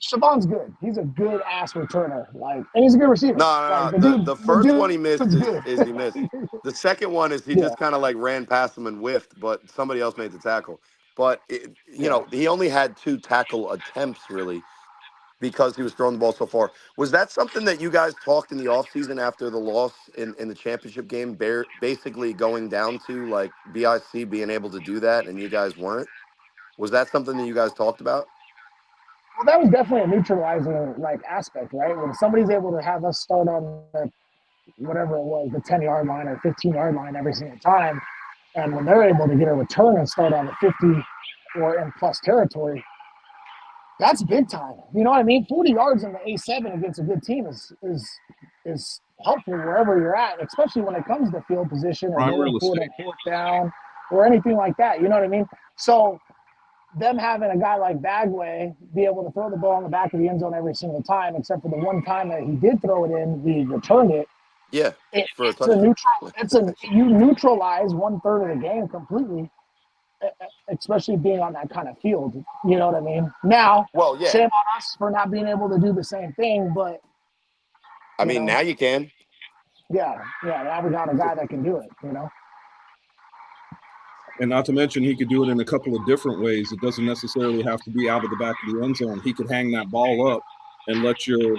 Siobhan's good. He's a good ass returner. Like, and he's a good receiver. No, Like no, no. The first one he missed dude's good. is he missed. The second one is he Yeah, just kind of like ran past him and whiffed, but somebody else made the tackle. But yeah. he only had 2 tackle attempts really because he was throwing the ball so far. Was that something that you guys talked in the offseason after the loss in the championship game, basically going down to like BIC being able to do that and you guys weren't? Was that something that you guys talked about? Well, that was definitely a neutralizing like aspect, right? When somebody's able to have us start on the whatever it was, the 10-yard line or 15-yard line every single time, and when they're able to get a return and start on the 50 or in plus territory, that's big time. You know what I mean? 40 yards in the A7 against a good team is helpful wherever you're at, especially when it comes to field position or Prime going real for it estate. on fourth down or anything like that. You know what I mean? So them having a guy like Bagway be able to throw the ball in the back of the end zone every single time, except for the one time that he did throw it in, we returned it. Yeah, for a It's a touchdown. neutral. You neutralize 1/3 of the game completely, especially being on that kind of field. You know what I mean? Now, Well, yeah. shame on us for not being able to do the same thing, but I mean, now you can. yeah. Now we got a guy that can do it. You know. And not to mention, he could do it in a couple of different ways. It doesn't necessarily have to be out of the back of the end zone. He could hang that ball up and let your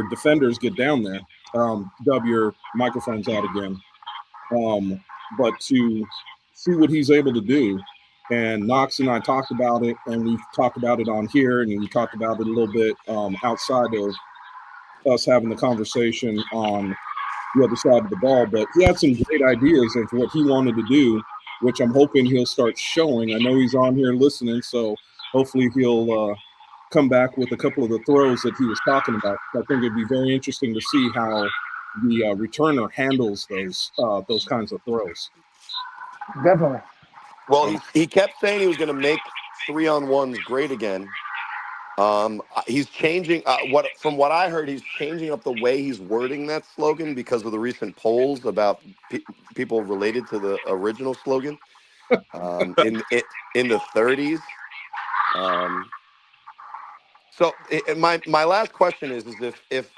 defenders get down there. Dub, your microphone's out again. But to see what he's able to do, and Knox and I talked about it, and we've talked about it on here, and we talked about it a little bit outside of us having the conversation on the other side of the ball. But he had some great ideas of what he wanted to do, which I'm hoping he'll start showing. I know he's on here listening, so hopefully he'll come back with a couple of the throws that he was talking about. I think it'd be very interesting to see how the returner handles those kinds of throws. Definitely. Well, he kept saying he was going to make 3-on-1s great again. He's changing from what I heard, he's changing up the way he's wording that slogan because of the recent polls about people related to the original slogan in the 30s. So my last question is if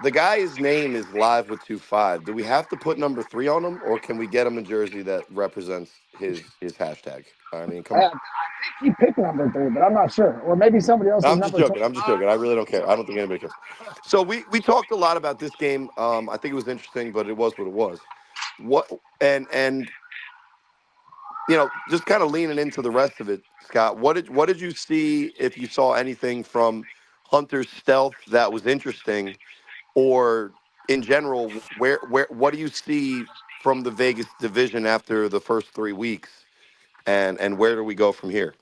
the guy's name is Live with 25, do we have to put number 3 on him, or can we get him a jersey that represents his hashtag? I mean, come on. I think he picked number 3, but I'm not sure. Or maybe somebody else is I'm just number joking. 25. I'm just joking. I really don't care. I don't think anybody cares. So we talked a lot about this game. I think it was interesting, but it was what it was. And just kind of leaning into the rest of it, Scott. What did you see, if you saw anything from Hunter's stealth that was interesting, or in general, what do you see from the Vegas division after the first 3 weeks, and where do we go from here?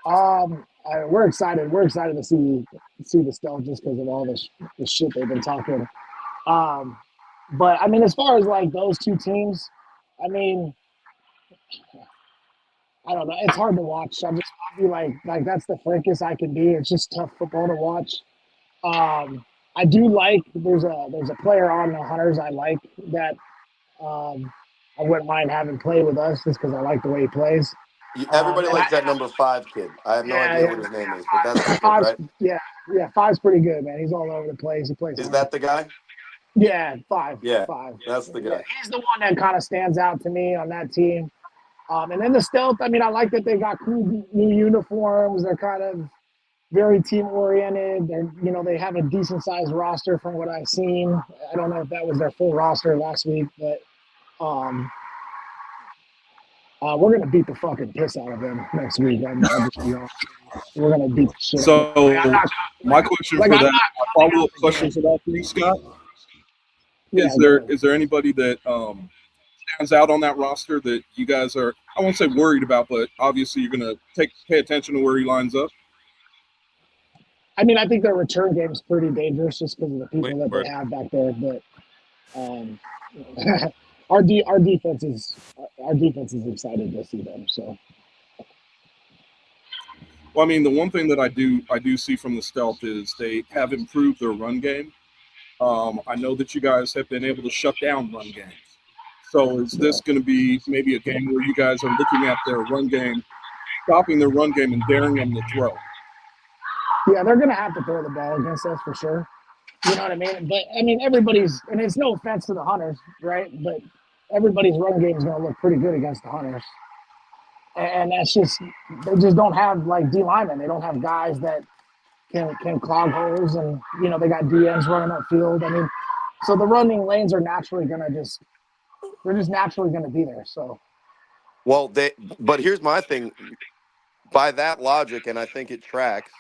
We're excited. We're excited to see the stealth just because of all the shit they've been talking. But I mean, as far as like those two teams, I mean, I don't know. It's hard to watch. I'll be like that's the frankest I can be. It's just tough football to watch. I do like there's a player on the Hunters I like that I wouldn't mind having play with us just because I like the way he plays. Everybody And likes that number 5 kid. I have no idea what his name is, but that's the kid, Five's, right? yeah, Five's pretty good, man. He's all over the place. He plays Is hard. that the guy? Yeah, Five. Yeah, Five. that's the Yeah, guy. he's the one that kind of stands out to me on that team. And then the stealth, I mean, I like that they got cool new uniforms. They're kind of very team oriented. They have a decent sized roster from what I've seen. I don't know if that was their full roster last week, but we're gonna beat the fucking piss out of them next week. I'll just be honest. We're gonna beat the shit. So my question for that, follow-up question for that, please, Scott. Yeah, Is there anybody that stands out on that roster that you guys are, I won't say worried about, but obviously you're going to pay attention to where he lines up? I mean, I think their return game is pretty dangerous just because of the people that Right. they have back there. But our defense is excited to see them. So. Well, I mean, the one thing that I do see from the Stealth is they have improved their run game. I know that you guys have been able to shut down run games. So is this going to be maybe a game where you guys are looking at their run game, stopping their run game, and daring them to throw? Yeah, they're going to have to throw the ball against us for sure. You know what I mean? But I mean, everybody's, and it's no offense to the Hunters, right? But everybody's run game is going to look pretty good against the Hunters. And that's just, they just don't have like D linemen. They don't have guys that can clog holes, and you know they got DNs running upfield. I mean, so the running lanes are naturally going to they're just naturally going to be there. So. Well, but here's my thing. By that logic, and I think it tracks,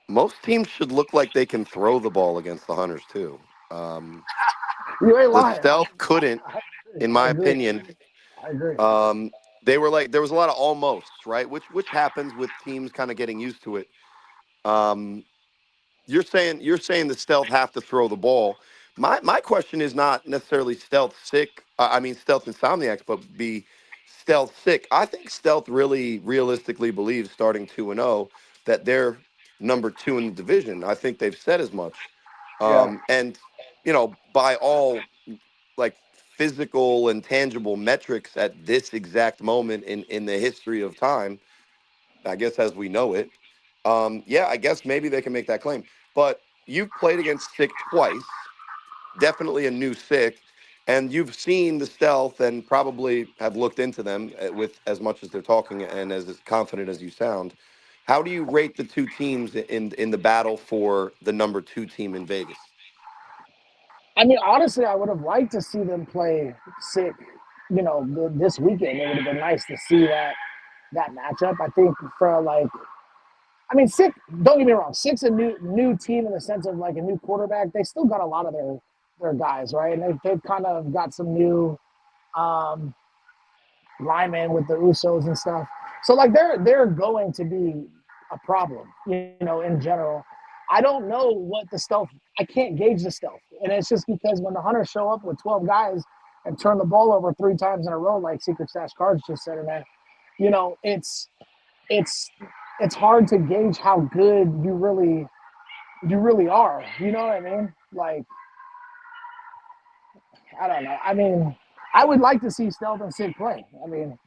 most teams should look like they can throw the ball against the Hunters too. You ain't The lying. Stealth couldn't, in my opinion. I agree. They were like, there was a lot of almosts, right? Which happens with teams kind of getting used to it. You're saying the Stealth have to throw the ball. My question is not necessarily stealth sick. I mean stealth insomniacs, but be stealth sick. I think stealth really realistically believes starting 2-0 that they're number 2 in the division. I think they've said as much. And you know, by all like physical and tangible metrics at this exact moment in the history of time, I guess as we know it, yeah, I guess maybe they can make that claim. But you've played against Sick twice, definitely a new Sick, and you've seen the Stealth and probably have looked into them with as much as they're talking and as confident as you sound. How do you rate the two teams in the battle for the number 2 team in Vegas? I mean, honestly, I would have liked to see them play Sick, you know, this weekend. It would have been nice to see that matchup. I think for like, I mean, Sick. Don't get me wrong, Sick's a new team in the sense of like a new quarterback. They still got a lot of their guys, right? And they've kind of got some new um, linemen with the Usos and stuff. So like they're going to be a problem, you know, in general. I don't know what the Stealth. I can't gauge the Stealth, and it's just because when the Hunters show up with 12 guys and turn the ball over 3 times in a row, like Secret Stash Cards just said in that, you know, it's hard to gauge how good you really are. You know what I mean? Like, I don't know. I mean, I would like to see Stealth and Sid play. I mean,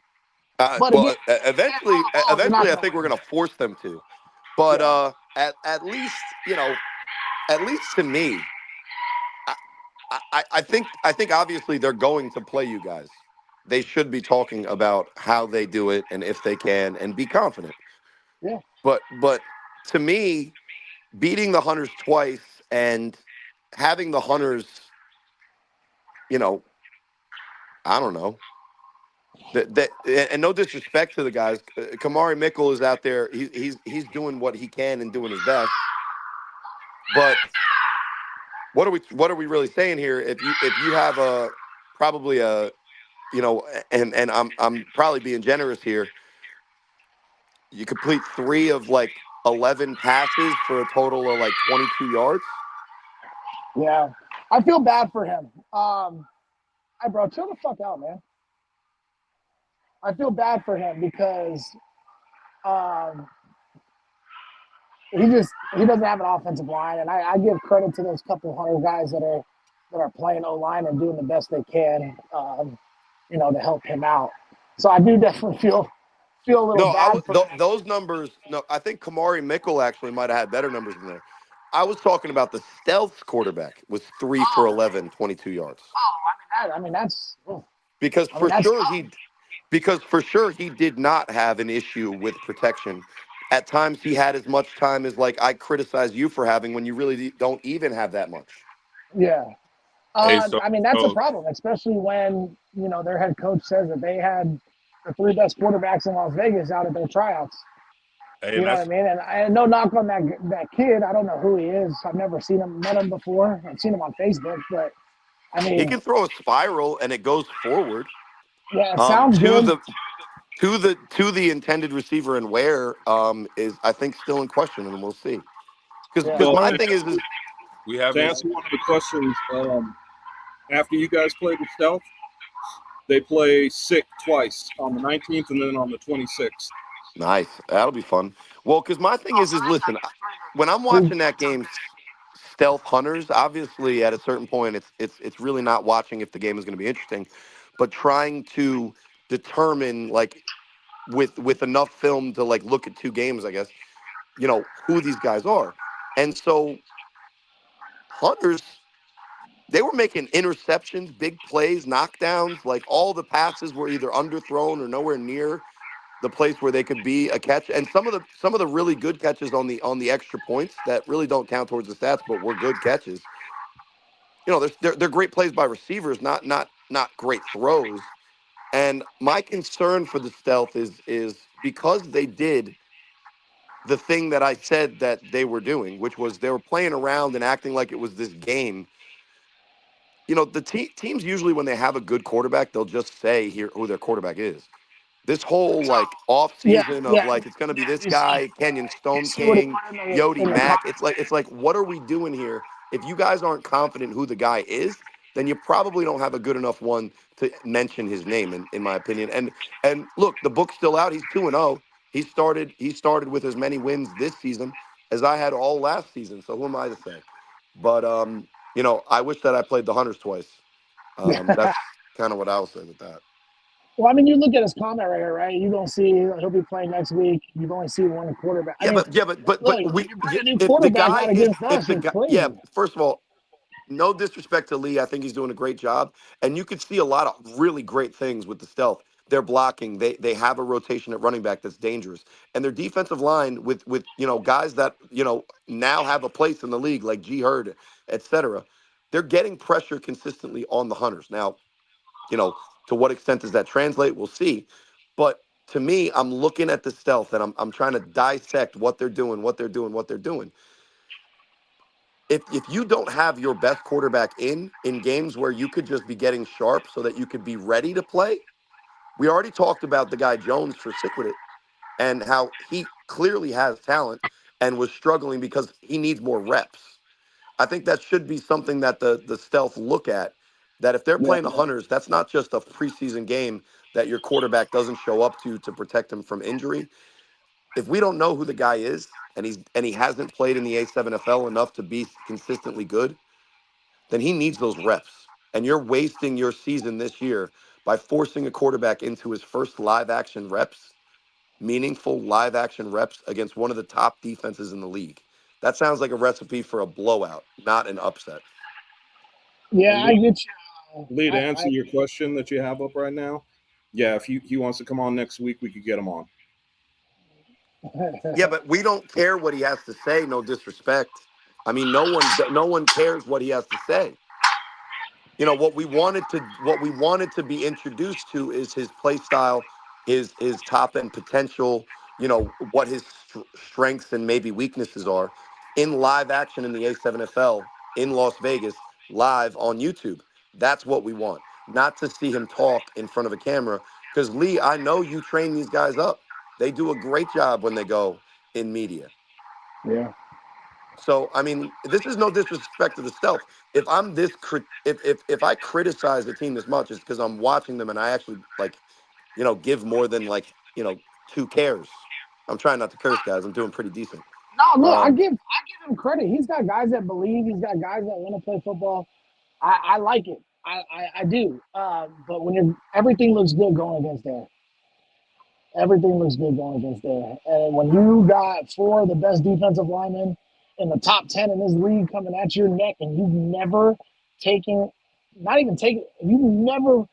but again, Eventually, you're not I gonna think we're win. going to force them to. But Yeah. at least, you know, at least to me, I think obviously they're going to play you guys. They should be talking about how they do it and if they can and be confident. Yeah. But to me, beating the Hunters twice and having the Hunters, you know, I don't know. That and no disrespect to the guys, Kamari Mickle is out there. He's doing what he can and doing his best. But what are we really saying here? If you have probably a, you know, and I'm probably being generous here. You complete 3 of like 11 passes for a total of like 22 yards. Yeah. I feel bad for him. Hey, bro, chill the fuck out, man. I feel bad for him because um, he doesn't have an offensive line, and I give credit to those couple hundred guys that are playing O line and doing the best they can, you know, to help him out. So I do definitely feel a little No, bad for him. those numbers. No, I think Kamari Mickle actually might have had better numbers than there. I was talking about the Stealth quarterback was 3 for 11, 22 yards. I mean that's Because I mean for that's sure tough. he did not have an issue with protection. At times he had as much time as like I criticize you for having when you really don't even have that much. Yeah. Hey, I mean that's a so problem, especially when you know their head coach says that they had the 3 best quarterbacks in Las Vegas out at their tryouts. Hey, You and know what I that's mean? And I no knock on that kid. I don't know who he is. I've never seen him, met him before. I've seen him on Facebook, but I He mean, can throw a spiral and it goes forward. yeah, it sounds To good. the intended receiver and where is I think still in question, and we'll see. Because Yeah, So my to thing is we to haven't. answer one of the questions, after you guys play the Stealth, they play Sick twice on the 19th and then on the 26th. nice. That'll be fun. Well, because my thing is listen, when I'm watching that game, Stealth Hunters, obviously at a certain point, it's really not watching if the game is going to be interesting, but trying to determine like with enough film to like look at two games, I guess, who these guys are. And so Hunters, they were making interceptions, big plays, knockdowns, like all the passes were either underthrown or nowhere near the place where they could be a catch. And some of the really good catches on the extra points that really don't count towards the stats, but were good catches. They're great plays by receivers, not great throws. And my concern for the Stealth is because they did the thing that I said that they were doing, which was they were playing around and acting like it was this game. The teams usually when they have a good quarterback, they'll just say here who their quarterback is. This whole like off yeah, season of yeah, like it's going to be yeah. this guy, Kenyon You Stone see what he King, put Yodi in the Mack. comments. It's like what are we doing here? If you guys aren't confident who the guy is, then you probably don't have a good enough one to mention his name in my opinion. And look, the book's still out. He's 2-0. He started with as many wins this season as I had all last season. So who am I to say? But I wish that I played the Hunters twice. That's kind of what I was saying with that. Well, I mean, you look at his comment right here, right? You don't see he'll be playing next week. You've only seen one quarterback. I Yeah, mean, but look, when we you bring a new if the quarterback guy out is against if us, the it's guy yeah, crazy. first of all, no disrespect to Lee, I think he's doing a great job, and you could see a lot of really great things with the Stealth. They're blocking. They have a rotation at running back that's dangerous, and their defensive line with guys that now have a place in the league like G Hurd, et cetera. They're getting pressure consistently on the Hunters. Now, to what extent does that translate? We'll see. But to me, I'm looking at the Stealth and I'm trying to dissect what they're doing, what they're doing, what they're doing. If you don't have your best quarterback in games where you could just be getting sharp so that you could be ready to play, we already talked about the guy Jones for Sickwit and how he clearly has talent and was struggling because he needs more reps. I think that should be something that the Stealth look at. That if they're Yeah, playing the Hunters, that's not just a preseason game that your quarterback doesn't show up to protect him from injury. If we don't know who the guy is and he hasn't played in the A7FL enough to be consistently good, then he needs those reps. And you're wasting your season this year by forcing a quarterback into his first live action reps, meaningful live action reps against one of the top defenses in the league. That sounds like a recipe for a blowout, not an upset. yeah, And I get you. Lee, to answer your question that you have up right now, yeah, if he wants to come on next week, we could get him on. Yeah, but we don't care what he has to say. No disrespect. I mean, no one cares what he has to say. What we wanted to be introduced to is his play style, his top end potential. What his strengths and maybe weaknesses are in live action in the A7FL in Las Vegas live on YouTube. That's what we want. Not to see him talk in front of a camera. Because Lee, I know you train these guys up. They do a great job when they go in media. Yeah. So I mean, this is no disrespect to the Stealth. If I'm if I criticize the team this much, it's because I'm watching them and I actually like, give more than like, 2 cares. I'm trying not to curse, guys. I'm doing pretty decent. No, look, I Um, give him credit. He's got guys that believe. He's got guys that want to play football. I like it. I do. But when everything looks good going against there, everything looks good going against there. And when you got four of the best defensive linemen in the top 10 in this league coming at your neck, and you've never taken, not even taken, you've never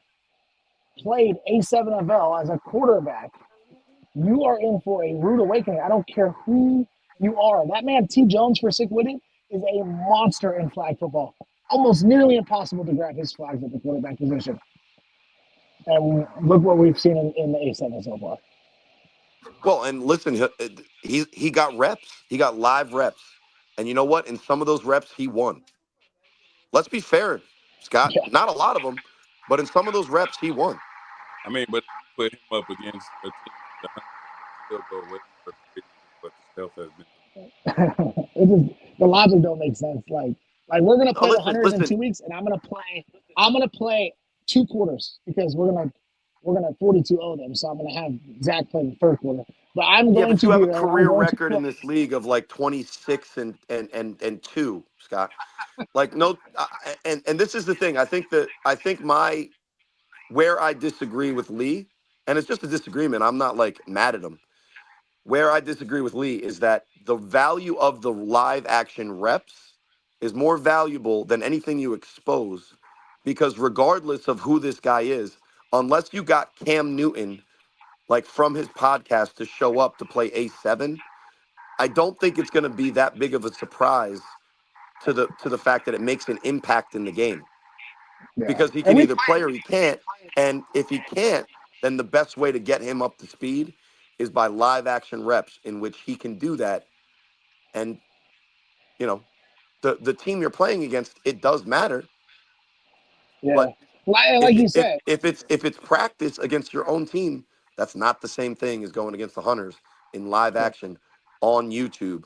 played A7FL as a quarterback, you are in for a rude awakening. I don't care who you are. That man, T. Jones, for sick with it, is a monster in flag football. Almost nearly impossible to grab his flags at the quarterback position. And look what we've seen in the A7 so far. Well, and listen, he got reps. He got live reps. And you know what? In some of those reps, he won. Let's be fair, Scott. Yeah. Not a lot of them, but in some of those reps, he won. I mean, but you put him up against a team like the Hunters, he'll go way more crazy than what the Stealth has been doing. The logic don't make sense. Like we're gonna Oh, play the listen, Hunters in listen. 2 weeks, and I'm gonna play 2 quarters because we're gonna 42-0 them. So I'm gonna have Zach play the third quarter. But I'm Yeah, going but to you have be a there. I'm career going to record play. in this league of like 26 and 2, Scott. Like no, and this is the thing. I think my where I disagree with Lee, and it's just a disagreement. I'm not like mad at him. Where I disagree with Lee is that the value of the live action reps is more valuable than anything you expose, because regardless of who this guy is, unless you got Cam Newton like from his podcast to show up to play A7, I don't think it's going to be that big of a surprise to the fact that it makes an impact in the game, Yeah, because he and can we either play or he can't. And if he can't, then the best way to get him up to speed is by live action reps in which he can do that. And you know, the team you're playing against, it does matter. yeah, But like if you if said, if it's practice against your own team, that's not the same thing as going against the Hunters in live yeah, action on YouTube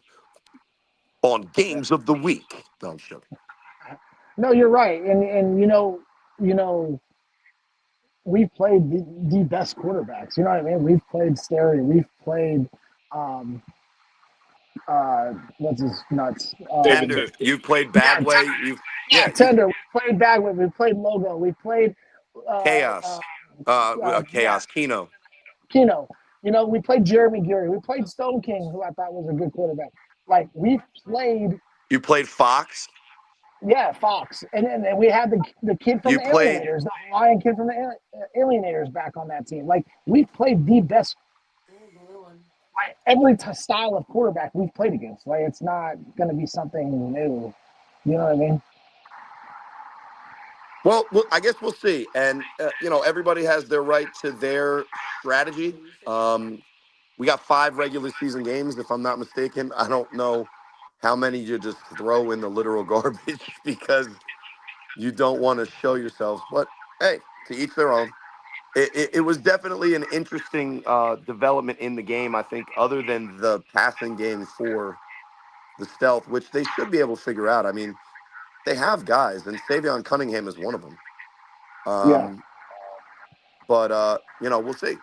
on yeah. Games of the Week. No, I'm joking. No, you're right, and we've played the best quarterbacks. You know what I mean? We've played Sterry. We've played um, what's his nuts? David Tender, Tender. you've played Yeah, Bagway. You've yeah, yeah, you Tender. We played Bagwood. We played Logo. We played chaos, yeah, chaos, Keno. Keno. We played Jeremy Geary. We played Stone King, who I thought was a good quarterback. Like we've played, You played Fox. yeah, Fox, and then we had the kid from You the played. Alienators, the Hawaiian kid from the Alienators, back on that team. Like we've played the best, like every style of quarterback we've played against. Like it's not going to be something new. You know what I mean? Well, I guess we'll see. And everybody has their right to their strategy. We got 5 regular season games, if I'm not mistaken. I don't know how many you just throw in the literal garbage because you don't want to show yourselves. But hey, to each their own. It was definitely an interesting development in the game. I think, other than the passing game for the Stealth, which they should be able to figure out. I mean, they have guys, and Savion Cunningham is one of them. Yeah, Um, but we'll see.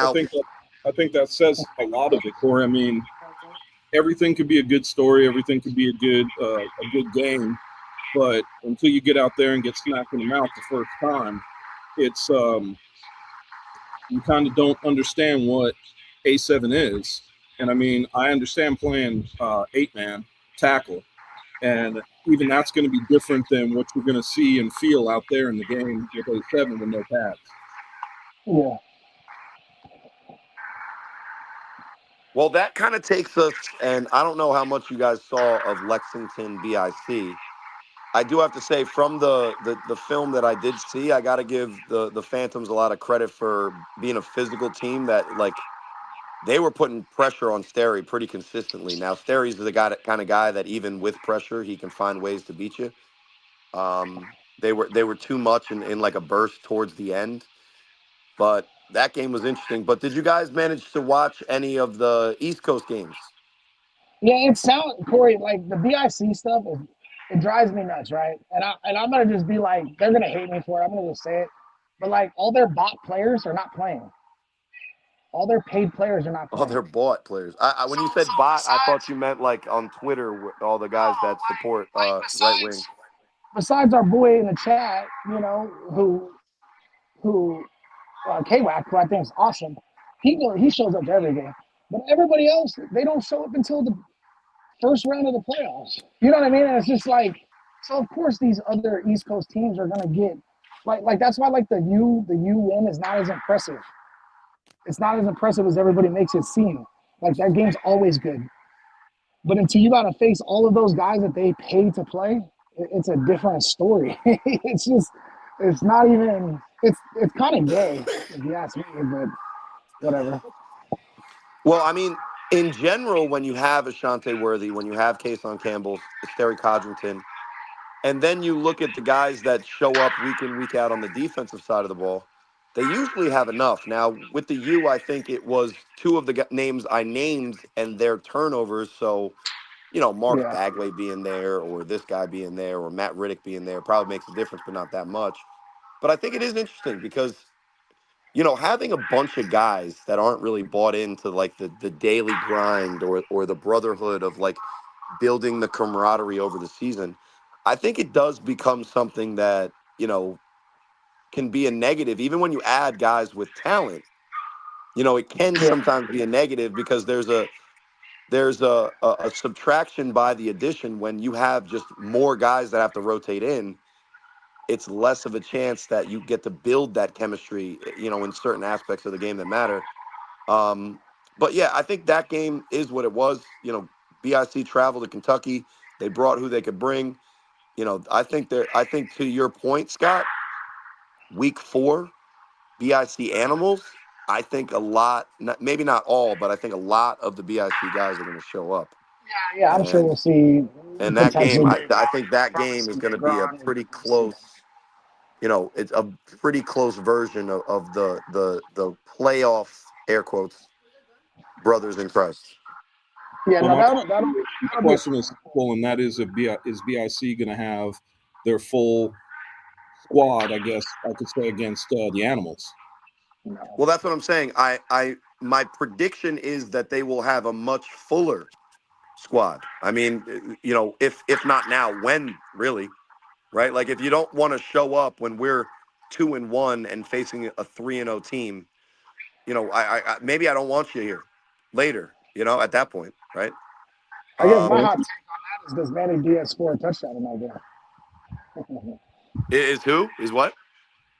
I Now, think that I think that says a lot of it, Corey. I mean, everything could be a good story, everything could be a good game, but until you get out there and get smacked in the mouth the first time, it's you kind of don't understand what A7 is. And I mean, I understand playing 8-man tackle, and even that's going to be different than what you're going to see and feel out there in the game with A7 with no pads. yeah, well, that kind of takes us, and I don't know how much you guys saw of Lexington BIC. I do have to say, from the film that I did see, I got to give the Phantoms a lot of credit for being a physical team that, like, they were putting pressure on Sterry pretty consistently. Now, Sterry's the kind of guy that even with pressure, he can find ways to beat you. They were too much in like a burst towards the end, but that game was interesting. But did you guys manage to watch any of the East Coast games? yeah. It sounds, Corey, like the BIC stuff. It drives me nuts, right? And I'm gonna just be like, they're gonna hate me for it. I'm gonna just say it, but like all their bot players are not playing. All their paid players are not Oh, playing. they're bought players. So When you so said bot, I thought besides you meant like on Twitter, all the guys no, that support like right wing. besides our boy in the chat, who KWAC, who I think is awesome. He shows up to every game, but everybody else, they don't show up until the first round of the playoffs. You know what I mean? And it's just like, so of course these other East Coast teams are gonna get like that's why like the U win is not as impressive. It's not as impressive as everybody makes it seem. Like that game's always good. But until you got to face all of those guys that they pay to play, it's a different story. It's just It's not even. It's kind of gay, if you ask me, but whatever. Well, I mean, in general, when you have Ashante Worthy, when you have Kason Campbell, Terry Codrington, and then you look at the guys that show up week in, week out on the defensive side of the ball, they usually have enough. Now, with the U, I think it was two of the names I named and their turnovers. So, Mark Yeah, Bagway being there or this guy being there or Matt Riddick being there probably makes a difference, but not that much. But I think it is interesting because having a bunch of guys that aren't really bought into like the daily grind or the brotherhood of like building the camaraderie over the season, I think it does become something that, can be a negative. Even when you add guys with talent, it can yeah. sometimes be a negative because there's a subtraction by the addition when you have just more guys that have to rotate in. It's less of a chance that you get to build that chemistry, in certain aspects of the game that matter. Um, but yeah, I think that game is what it was. BIC traveled to Kentucky. They brought who they could bring. I think to your point, Scott, week 4, BIC Animals, I think a lot, maybe not all, but I think a lot of the BIC guys are going to show up. Yeah, I'm sure And we'll see and that game, potentially I think that game is Robinson, going to be a Negron. pretty close. It's a pretty close version of the playoff air quotes brothers in Christ. Yeah, Well, no, my that'll be a question is simple, and that is, is BIC going to have their full squad? I guess I could say against the Animals. no. Well, that's what I'm saying. My prediction is that they will have a much fuller squad. I mean, if not now, when really, right? Like if you don't want to show up when we're 2-1 and facing a 3-0 team, I maybe I don't want you here later. At that point, right? I guess my Um, hot take on that is, does Manny Diaz score a touchdown in that game? is who is what?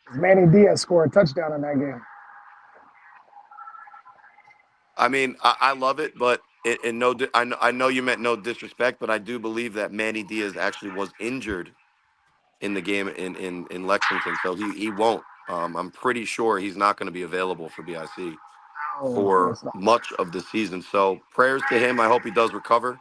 Does Manny Diaz score a touchdown in that game? I mean, I love it, but I know you meant no disrespect, but I do believe that Manny Diaz actually was injured in the game in Lexington, so he won't. I'm pretty sure he's not going to be available for BIC Oh, for that's not. much of the season. So prayers to him. I hope he does recover.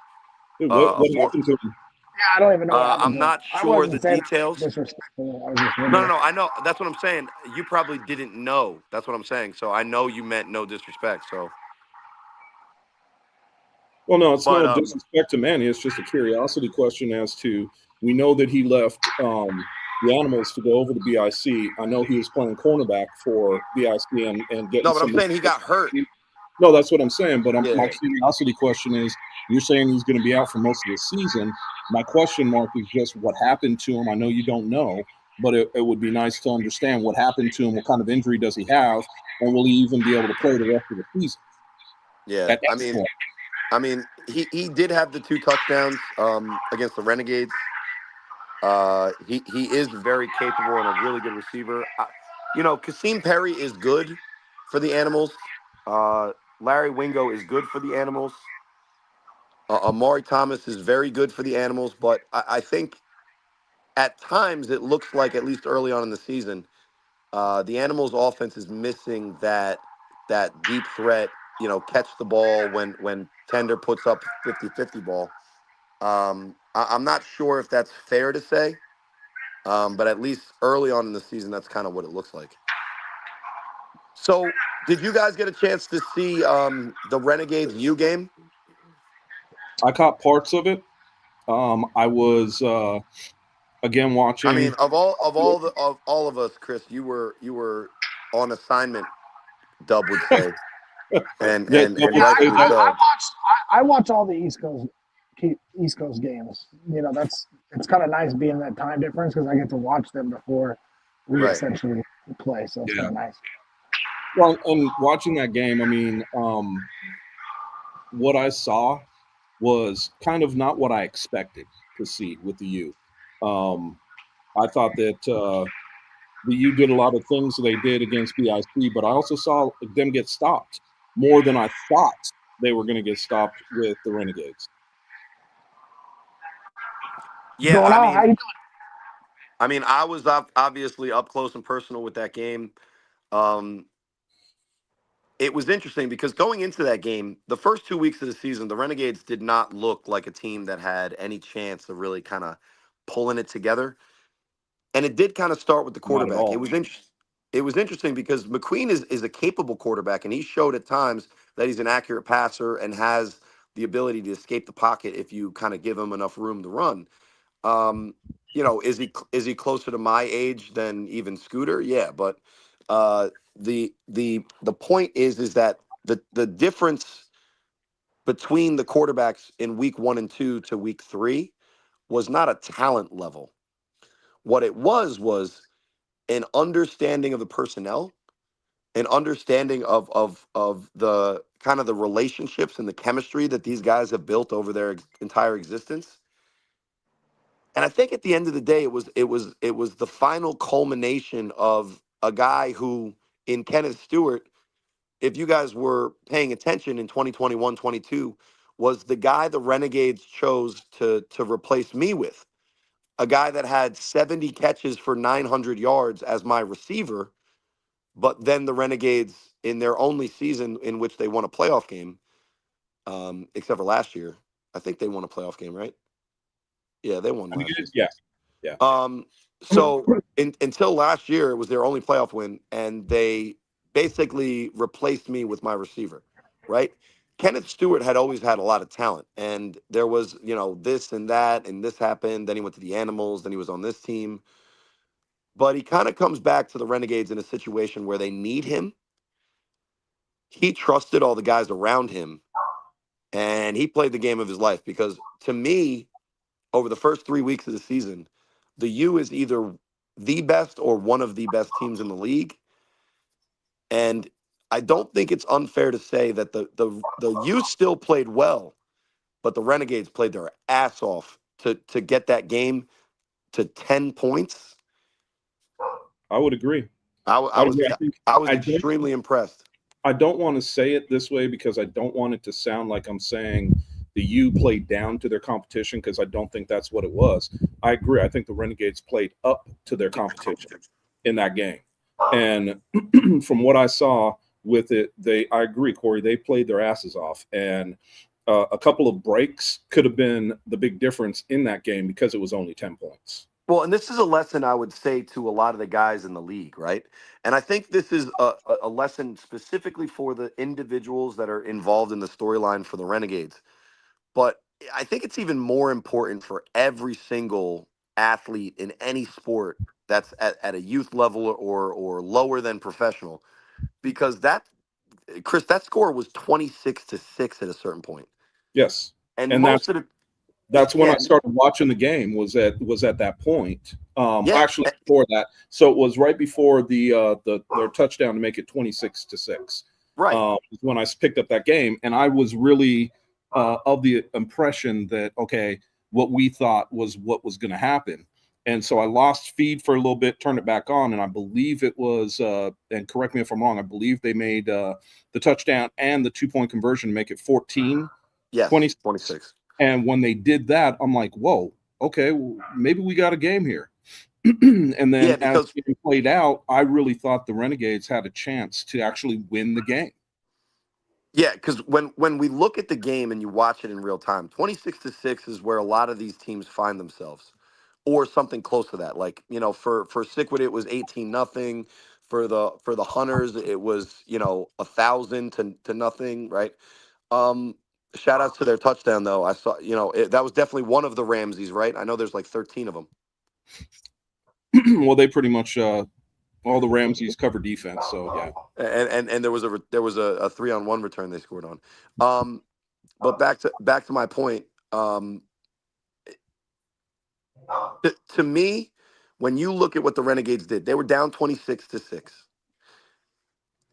Dude, Uh, what for, happened to him? Yeah, I don't even know what happened I'm to him. not I sure the wasn't saying details. disrespectful. I was just No, no, wondering. no. I know. That's what I'm saying. You probably didn't know. That's what I'm saying. So I know you meant no disrespect. So, Well, no, it's but no disrespect to Manny. It's just a curiosity question as to, we know that he left the Animals to go over to BIC. I know he was playing cornerback for BIC and getting no, but I'm some. saying he got hurt. No, that's what I'm saying. But my Yeah. curiosity question is, you're saying he's going to be out for most of the season. My question mark is just what happened to him. I know you don't know, but it would be nice to understand what happened to him. What kind of injury does he have? And will he even be able to play the rest of the season? Yeah. At this point. I mean, he did have the 2 touchdowns against the Renegades. He is very capable and a really good receiver. Kasim Perry is good for the Animals. Larry Wingo is good for the Animals. Amari Thomas is very good for the Animals, but I think at times it looks like, at least early on in the season, the Animals offense is missing that deep threat, catch the ball when Tender puts up 50-50 ball. I'm not sure if that's fair to say, but at least early on in the season, that's kind of what it looks like. So, did you guys get a chance to see the Renegades U game? I caught parts of it. I was again watching. I mean, of all of us, Chris, you were on assignment. Dub would say, and Yeah, and Dub and would say rightfully that. so. I watch all the East Coast games. It's kind of nice being that time difference because I get to watch them before we Right. essentially play. So it's kind of nice. Well, and watching that game, I mean, what I saw was kind of not what I expected to see with the U. I thought that the U did a lot of things they did against BIC, but I also saw them get stopped more than I thought they were going to get stopped with the Renegades. Yeah, Going I on? How mean, you I mean, I was obviously up close and personal with that game. Um, it was interesting because going into that game, the first 2 weeks of the season, the Renegades did not look like a team that had any chance of really kind of pulling it together. And it did kind of start with the Not at quarterback. It all. was interesting. It was interesting because McQueen is a capable quarterback, and he showed at times that he's an accurate passer and has the ability to escape the pocket if you kind of give him enough room to run. Um, is he closer to my age than even Scooter? Yeah, but the point is that the difference between the quarterbacks in week 1 and 2 to week 3 was not a talent level. What it was an understanding of the personnel, an understanding of the kind of the relationships and the chemistry that these guys have built over their entire existence. And I think at the end of the day, it was the final culmination of a guy who, in Kenneth Stewart, if you guys were paying attention in 2021-22, was the guy the Renegades chose to replace me with. A guy that had 70 catches for 900 yards as my receiver, but then the Renegades, in their only season in which they won a playoff game, except for last year, I think they won a playoff game, right? Yeah, they won I think last it year. is. Yeah. Yeah. So until last year, it was their only playoff win, and they basically replaced me with my receiver, right? Kenneth Stewart had always had a lot of talent, and there was, this and that, and this happened. Then he went to the Animals, then he was on this team. But he kind of comes back to the Renegades in a situation where they need him. He trusted all the guys around him, and he played the game of his life because to me, over the first 3 weeks of the season, the U is either the best or one of the best teams in the league. And I don't think it's unfair to say that the U still played well, but the Renegades played their ass off to get that game to 10 points. I would agree. I I would was agree. I think I was I don't extremely impressed. I don't want to say it this way because I don't want it to sound like I'm saying the U played down to their competition, because I don't think that's what it was. I agree. I think the Renegades played up to their competition in that game. And from what I saw with it, I agree, Corey, they played their asses off. And a couple of breaks could have been the big difference in that game because it was only 10 points. Well, and this is a lesson I would say to a lot of the guys in the league, right? And I think this is a lesson specifically for the individuals that are involved in the storyline for the Renegades. But I think it's even more important for every single athlete in any sport that's at a youth level or lower than professional, because Chris, that score was 26-6 at a certain point. Yes. And And most of the that's when yeah, I started watching the game. Was at that point. yeah, Actually, before that, so it was right before their touchdown to make it 26-6. right. Is when I picked up that game, and I was really of the impression that okay, what we thought was what was going to happen, and so I lost feed for a little bit, turned it back on, and I believe it was. And correct me if I'm wrong. I believe they made the touchdown and the 2-point conversion to make it 14. Yes, 26. And when they did that, I'm like, whoa, okay, well, maybe we got a game here. And then Yeah, as because the game played out, I really thought the Renegades had a chance to actually win the game. Yeah, because when we look at the game and you watch it in real time, 26-6 is where a lot of these teams find themselves, or something close to that. Like, for Sickwood it was 18-0. For the Hunters it was 1,000 to nothing, right? Shout outs to their touchdown though. I saw that was definitely one of the Ramses, right? I know there's like 13 of them. Well, they pretty much all the Ramses cover defense, so yeah. And there was a 3-on-1 return they scored on. But back to my point. To me, when you look at what the Renegades did, they were down 26-6.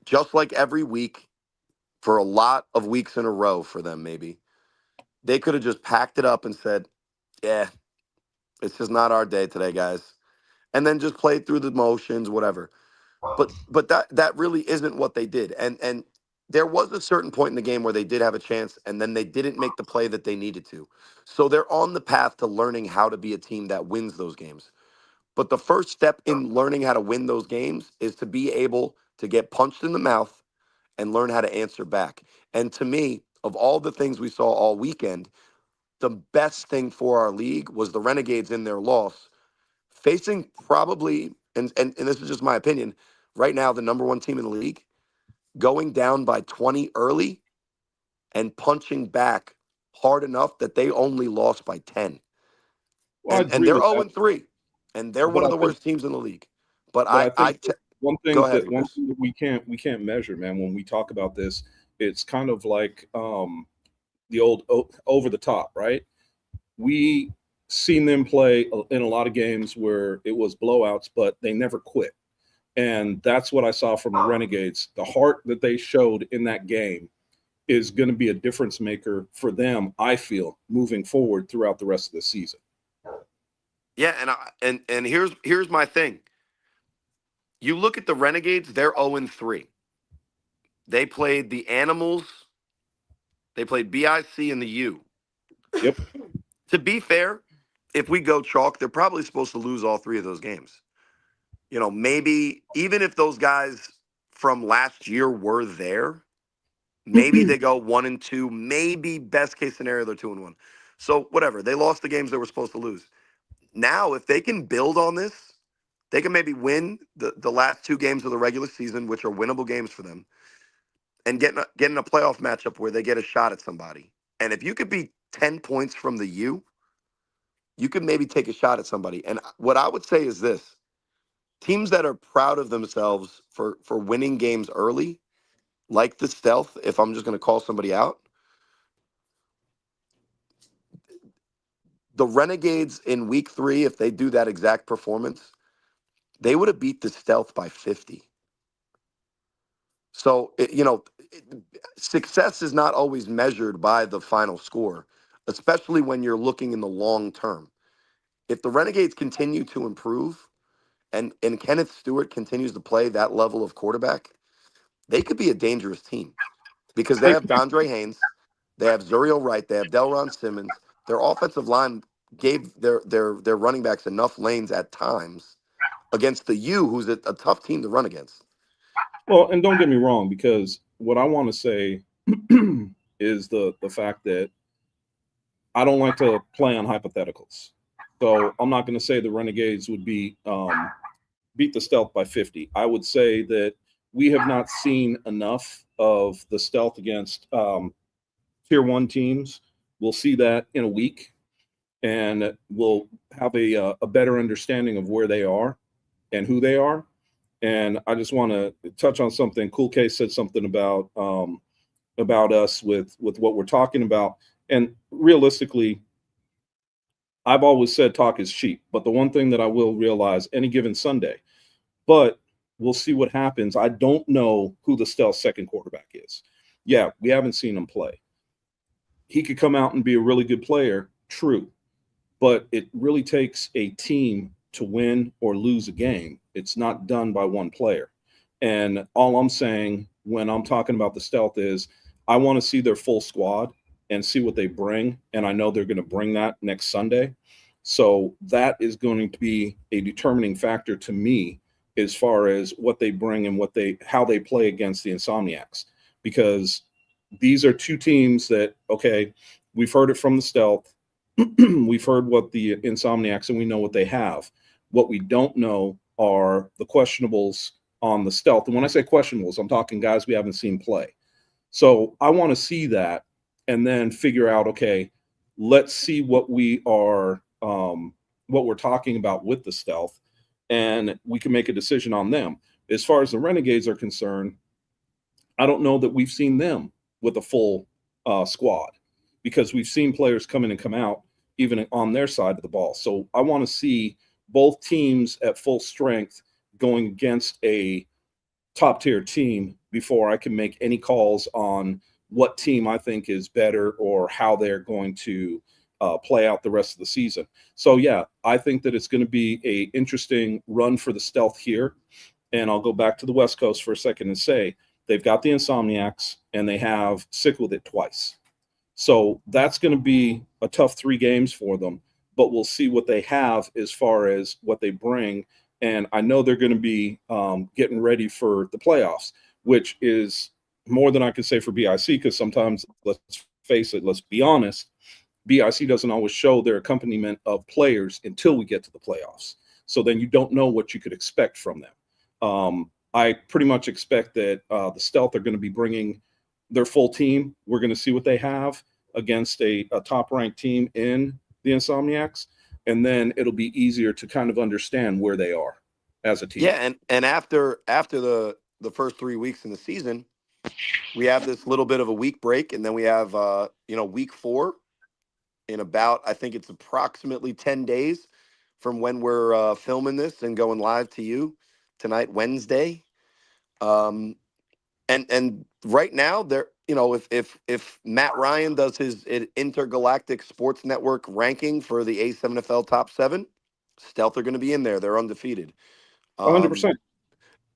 Just like every week, for a lot of weeks in a row for them, maybe they could have just packed it up and said, "Yeah, it's just not our day today, guys," and then just played through the motions, whatever. But that really isn't what they did. And there was a certain point in the game where they did have a chance, and then they didn't make the play that they needed to. So they're on the path to learning how to be a team that wins those games. But the first step in learning how to win those games is to be able to get punched in the mouth and learn how to answer back. And to me, of all the things we saw all weekend, the best thing for our league was the Renegades in their loss, facing probably, and this is just my opinion, right now the number one team in the league, going down by 20 early and punching back hard enough that they only lost by 10. Well, I And agree they're with that. 0-3, and they're one But of I the think, worst teams in the league. But but I think go ahead, one Chris. thing that we can't measure, man, when we talk about this, it's kind of like the old over the top, right? We seen them play in a lot of games where it was blowouts, but they never quit. And that's what I saw from the Renegades. The heart that they showed in that game is going to be a difference maker for them, I feel, moving forward throughout the rest of the season. Yeah, and here's my thing. You look at the Renegades, they're 0-3. They played the Animals, they played BIC and the U. Yep. To be fair, if we go chalk, they're probably supposed to lose all three of those games. You know, maybe even if those guys from last year were there, maybe they go 1-2. Maybe best case scenario, they're 2-1. So whatever. They lost the games they were supposed to lose. Now, if they can build on this, they can maybe win the last two games of the regular season, which are winnable games for them, and get in a playoff matchup where they get a shot at somebody. And if you could be 10 points from the U, you could maybe take a shot at somebody. And what I would say is this: teams that are proud of themselves for winning games early, like the Stealth, if I'm just going to call somebody out, the Renegades in week 3, if they do that exact performance, they would have beat the Stealth by 50. So, success is not always measured by the final score, especially when you're looking in the long term. If the Renegades continue to improve and Kenneth Stewart continues to play that level of quarterback, they could be a dangerous team because they have Dondre Haynes, they have Zuriel Wright, they have Delron Simmons. Their offensive line gave their running backs enough lanes at times against the U, who's a tough team to run against. Well, and don't get me wrong, because what I want to say is the fact that I don't like to play on hypotheticals. So I'm not going to say the Renegades would beat the Stealth by 50. I would say that we have not seen enough of the Stealth against tier 1 teams. We'll see that in a week, and we'll have a better understanding of where they are and who they are. And I just want to touch on something. Cool K said something about us with what we're talking about. And realistically, I've always said talk is cheap. But the one thing that I will realize any given Sunday, but we'll see what happens. I don't know who the Stealth second quarterback is. Yeah, we haven't seen him play. He could come out and be a really good player, true. But it really takes a team to win or lose a game. It's not done by one player. And all I'm saying when I'm talking about the Stealth is I want to see their full squad and see what they bring. And I know they're going to bring that next Sunday. So that is going to be a determining factor to me as far as what they bring and how they play against the Insomniacs. Because these are two teams that, okay, we've heard it from the Stealth. We've heard what the Insomniacs, and we know what they have. What we don't know are the questionables on the Stealth. And when I say questionables, I'm talking guys we haven't seen play. So I want to see that and then figure out, okay, let's see what we're talking about with the Stealth, and we can make a decision on them. As far as the Renegades are concerned, I don't know that we've seen them with a full squad, because we've seen players come in and come out even on their side of the ball. So I want to see both teams at full strength going against a top tier team before I can make any calls on what team I think is better or how they're going to play out the rest of the season. So yeah, I think that it's going to be a interesting run for the Stealth here. And I'll go back to the West Coast for a second and say they've got the Insomniacs and they have Sick with it twice. So that's going to be a tough 3 games for them. but we'll see what they have as far as what they bring. And I know they're going to be getting ready for the playoffs, which is more than I can say for BIC, because sometimes, let's face it, let's be honest, BIC doesn't always show their accompaniment of players until we get to the playoffs. So then you don't know what you could expect from them. I pretty much expect that the Stealth are going to be bringing their full team. We're going to see what they have against a top-ranked team in the Insomniacs, and then it'll be easier to kind of understand where they are as a team. Yeah, and after the first 3 weeks in the season, we have this little bit of a week break, and then we have week 4 in about, I think it's approximately 10 days from when we're filming this and going live to you tonight, Wednesday. And right now, there, if Matt Ryan does his intergalactic sports network ranking for the A7FL top 7, Stealth are going to be in there. They're undefeated. 100%.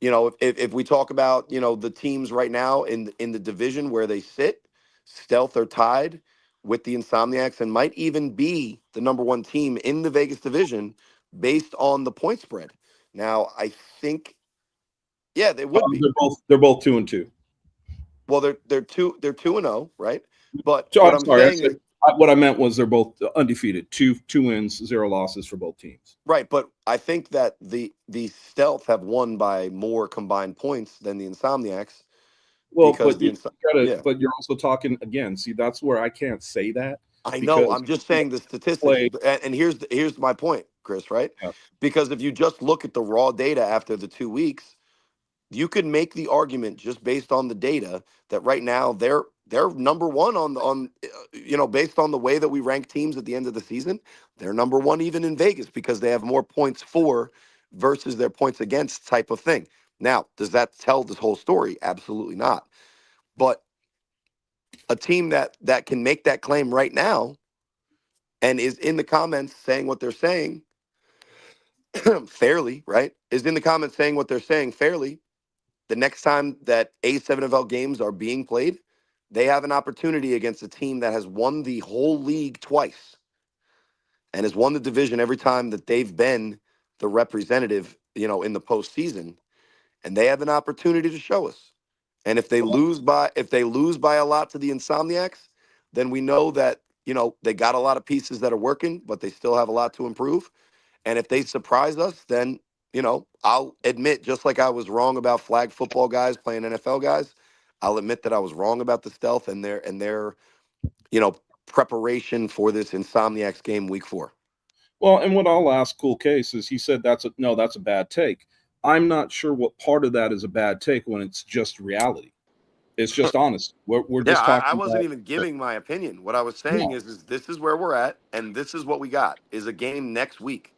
If we talk about the teams right now in the division where they sit, Stealth are tied with the Insomniacs and might even be the number 1 team in the Vegas division based on the point spread. Now, I think, yeah, they would be. They're both 2-2. Well, they're 2-0, right? But So, what I'm I'm sorry, saying is, what I meant was they're both undefeated, two wins, 0 losses for both teams. right, but I think that the Stealth have won by more combined points than the Insomniacs. Well, Because but you're also talking again. See, that's where I can't say that. I know. I'm just saying the statistics, and here's my point, Chris. Right? Yeah. Because if you just look at the raw data after the 2 weeks, you could make the argument just based on the data that right now they're number 1 on based on the way that we rank teams at the end of the season. They're number 1 even in Vegas because they have more points for versus their points against type of thing. Now, does that tell this whole story? Absolutely not. But a team that can make that claim right now and is in the comments saying what they're saying fairly, right? Is in the comments saying what they're saying fairly. The next time that A7FL games are being played, they have an opportunity against a team that has won the whole league twice and has won the division every time that they've been the representative, in the postseason. And they have an opportunity to show us. And if they lose by a lot to the Insomniacs, then we know that, they got a lot of pieces that are working, but they still have a lot to improve. And if they surprise us, then, I'll admit, just like I was wrong about flag football guys playing NFL guys, I'll admit that I was wrong about the Stealth and their preparation for this Insomniacs game week 4. Well, and what I'll ask Cool Case is, he said that's a bad take. I'm not sure what part of that is a bad take when it's just reality. It's just honest. We're just talking. I wasn't even giving my opinion. What I was saying is this is where we're at, and this is what we got, is a game next week.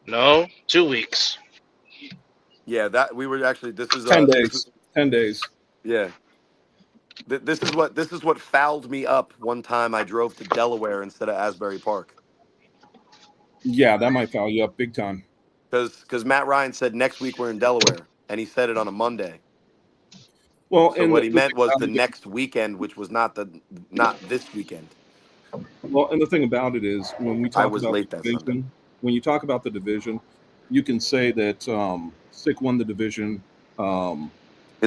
No, 2 weeks. Yeah, that we were actually. This is 10 days. 10 days. Yeah. This is what fouled me up one time. I drove to Delaware instead of Asbury Park. Yeah, that might foul you up big time. Because Matt Ryan said next week we're in Delaware, and he said it on a Monday. Well, so what he meant was the next weekend, which was not this weekend. Well, and the thing about it is, when we talk about late the that division, Sunday. when you talk about the division, you can say that Sick won the division in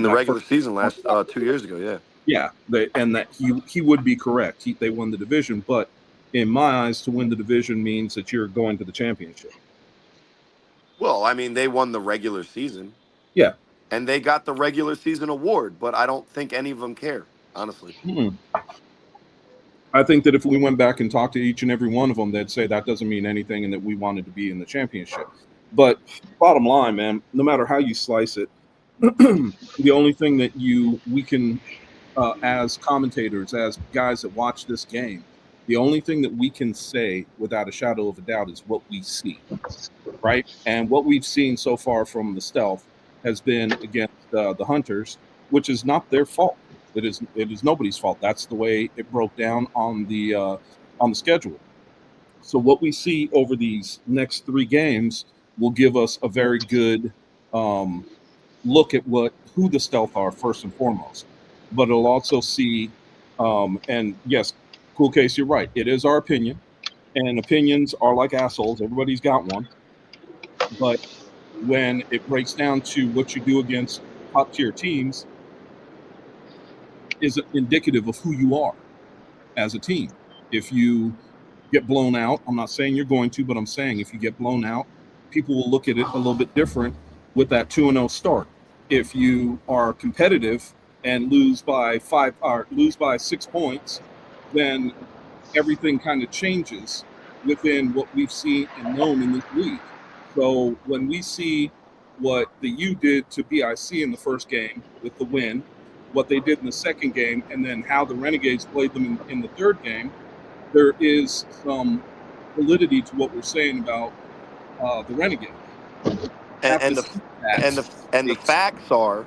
the regular season last 2 years ago. Yeah. Yeah, and that he would be correct. They won the division, but in my eyes, to win the division means that you're going to the championship. Well, I mean, they won the regular season. Yeah. And they got the regular season award, but I don't think any of them care, honestly. I think that if we went back and talked to each and every one of them, they'd say that doesn't mean anything and that we wanted to be in the championship. But bottom line, man, no matter how you slice it, the only thing that we can, as commentators, as guys that watch this game, the only thing that we can say without a shadow of a doubt is what we see, right? And what we've seen so far from the Stealth has been against the Hunters, which is not their fault. It is nobody's fault. That's the way it broke down on the schedule. So what we see over these next 3 games will give us a very good look at who the Stealth are first and foremost. But it'll also see, and yes, Cool Case, you're right. It is our opinion, and opinions are like assholes. Everybody's got one. But when it breaks down to what you do against top tier teams is indicative of who you are as a team. If you get blown out, I'm not saying you're going to, but I'm saying if you get blown out, people will look at it a little bit different with that 2-0 start. If you are competitive and lose by 6 points, then everything kind of changes within what we've seen and known in this league. So when we see what the U did to BIC in the first game with the win, what they did in the second game, and then how the Renegades played them in the third game, there is some validity to what we're saying about the Renegades. And the facts are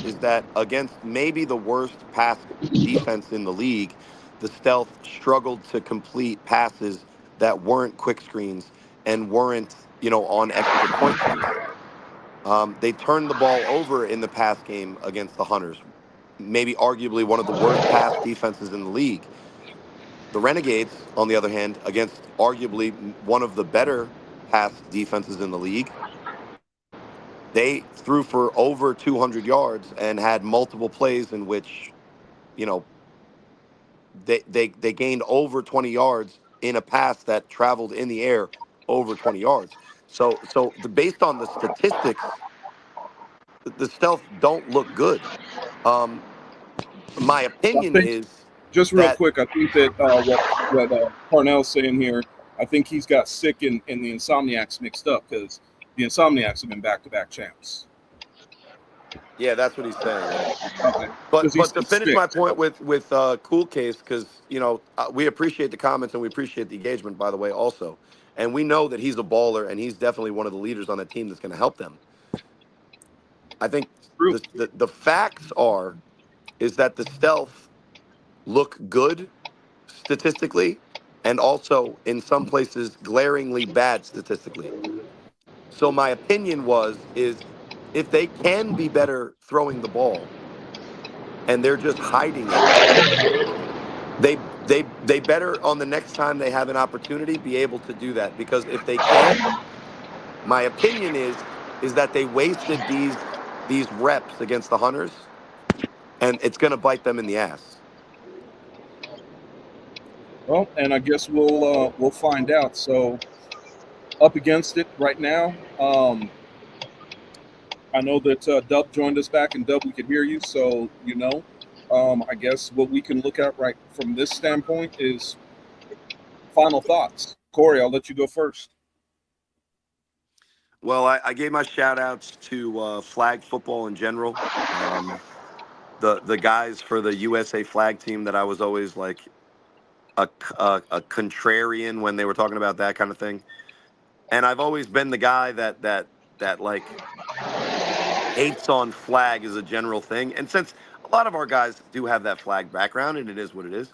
is that against maybe the worst pass defense in the league, the Stealth struggled to complete passes that weren't quick screens and weren't on extra point plays. They turned the ball over in the pass game against the Hunters, maybe arguably one of the worst pass defenses in the league. The Renegades, on the other hand, against arguably one of the better pass defenses in the league, they threw for over 200 yards and had multiple plays in which, they gained over 20 yards in a pass that traveled in the air over 20 yards. So based on the statistics, the Stealth don't look good. My opinion is just real that, quick. I think that what Parnell's saying here, I think he's got Sick and the Insomniacs mixed up because the Insomniacs have been back-to-back champs. yeah, that's what he's saying. Okay. But to finish Sick. my point with Cool Case, because we appreciate the comments and we appreciate the engagement, by the way, also, and we know that he's a baller and he's definitely one of the leaders on that team that's going to help them. I think the facts is that the Stealth look good statistically and also in some places glaringly bad statistically. So my opinion is if they can be better throwing the ball and they're just hiding it, they better on the next time they have an opportunity be able to do that, because if they can't, my opinion is that they wasted these reps against the Hunters and it's going to bite them in the ass. Well, and I guess we'll find out. So up against it right now. I know that Dub joined us back, and Dub, we could hear you. So I guess what we can look at right from this standpoint is final thoughts. Corey, I'll let you go first. Well, I gave my shout outs to flag football in general. The guys for the USA flag team that I was always like a contrarian when they were talking about that kind of thing. And I've always been the guy that like hates on flag as a general thing. And since a lot of our guys do have that flag background and it is what it is,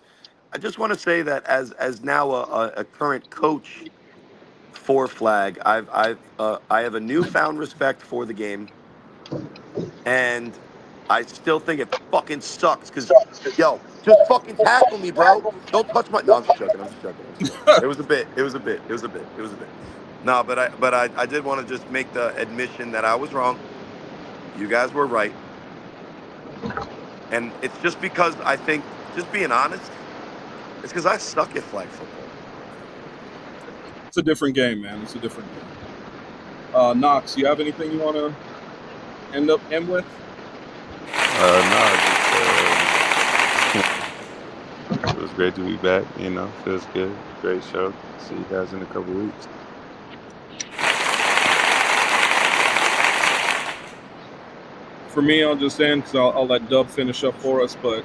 I just want to say that as now a current coach for flag, I have a newfound respect for the game, and I still think it fucking sucks because, yo, just fucking tackle me, bro. Don't touch my. No, I'm just joking. It was a bit. No, but I did want to just make the admission that I was wrong. You guys were right, and it's just because I think, just being honest, it's because I suck at flag football. It's a different game, man. It's a different game. Knox, you have anything you want to end with? It was great to be back. Feels good. Great show. See you guys in a couple weeks. For me, I'll just end because I'll let Dub finish up for us. But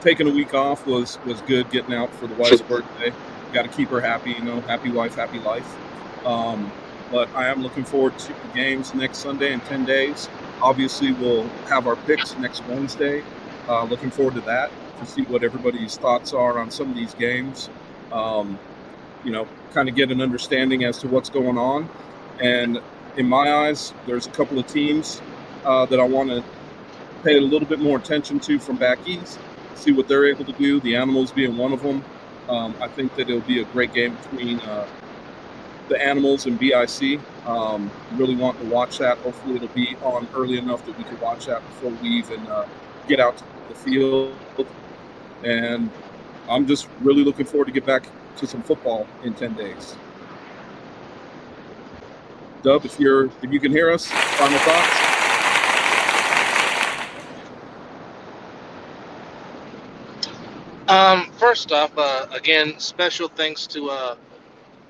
taking a week off was good. Getting out for the wife's birthday. Got to keep her happy. Happy wife, happy life. But I am looking forward to the games next Sunday in 10 days. Obviously, we'll have our picks next Wednesday. Looking forward to that, to see what everybody's thoughts are on some of these games. Kind of get an understanding as to what's going on. And in my eyes, there's a couple of teams that I want to pay a little bit more attention to from back east, see what they're able to do, the Animals being one of them. I think that it'll be a great game between the Animals and BIC. Really want to watch that. Hopefully it'll be on early enough that we can watch that before we even get out to the field. And I'm just really looking forward to get back to some football in 10 days. Dub, if you can hear us, final thoughts? First off, again, special thanks to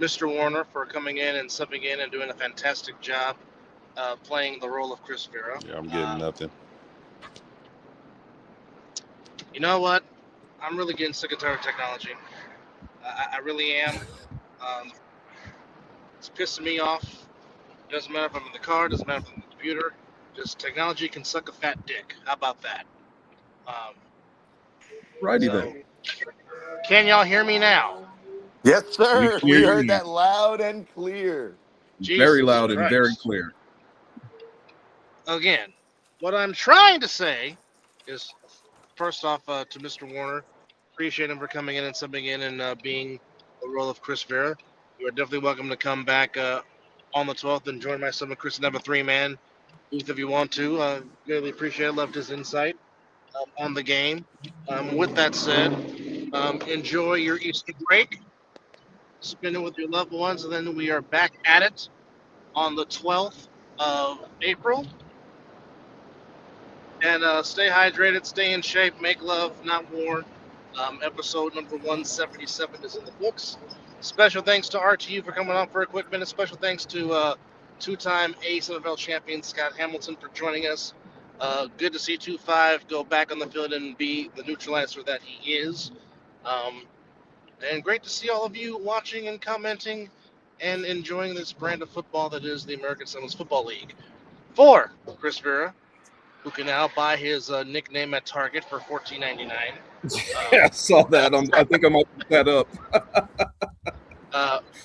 Mr. Warner for coming in and subbing in and doing a fantastic job playing the role of Chris Vera. Yeah, I'm getting nothing. You know what? I'm really getting sick and tired of technology. I really am. It's pissing me off. Doesn't matter if I'm in the car, doesn't matter if I'm in the computer. Just technology can suck a fat dick. How about that? Righty then. Can y'all hear me now? Yes, sir. We We hear heard you. that loud and clear. Very Jesus loud and Christ. very clear. Again, what I'm trying to say is, first off, to Mr. Warner, appreciate him for coming in and subbing in and being the role of Chris Vera. You are definitely welcome to come back on the 12th and join myself and Chris and have a three-man booth if you want to. Really appreciate it. Loved his insight on the game. With that said, enjoy your Easter break. Spend it with your loved ones, and then we are back at it on the 12th of April. And stay hydrated, stay in shape, make love, not war. Episode number 177 is in the books. Special thanks to RTU for coming on for a quick minute. Special thanks to two-time A7FL champion Scott Hamilton for joining us. Good to see 2-5 go back on the field and be the neutralizer that he is. And great to see all of you watching and commenting and enjoying this brand of football that is the American Sundays Football League. For Chris Vera, who can now buy his nickname at Target for $14.99. Yeah, I saw that. I think I might put that up.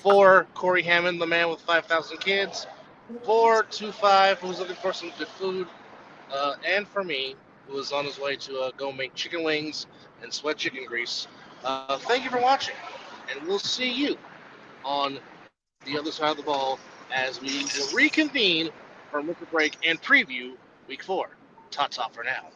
For Corey Hammond, the man with 5,000 kids. For 2-5, who's looking for some good food. And for me, who is on his way to go make chicken wings and sweat chicken grease. Thank you for watching, and we'll see you on the other side of the ball as we will reconvene from winter break and preview Week 4. Ta-ta for now.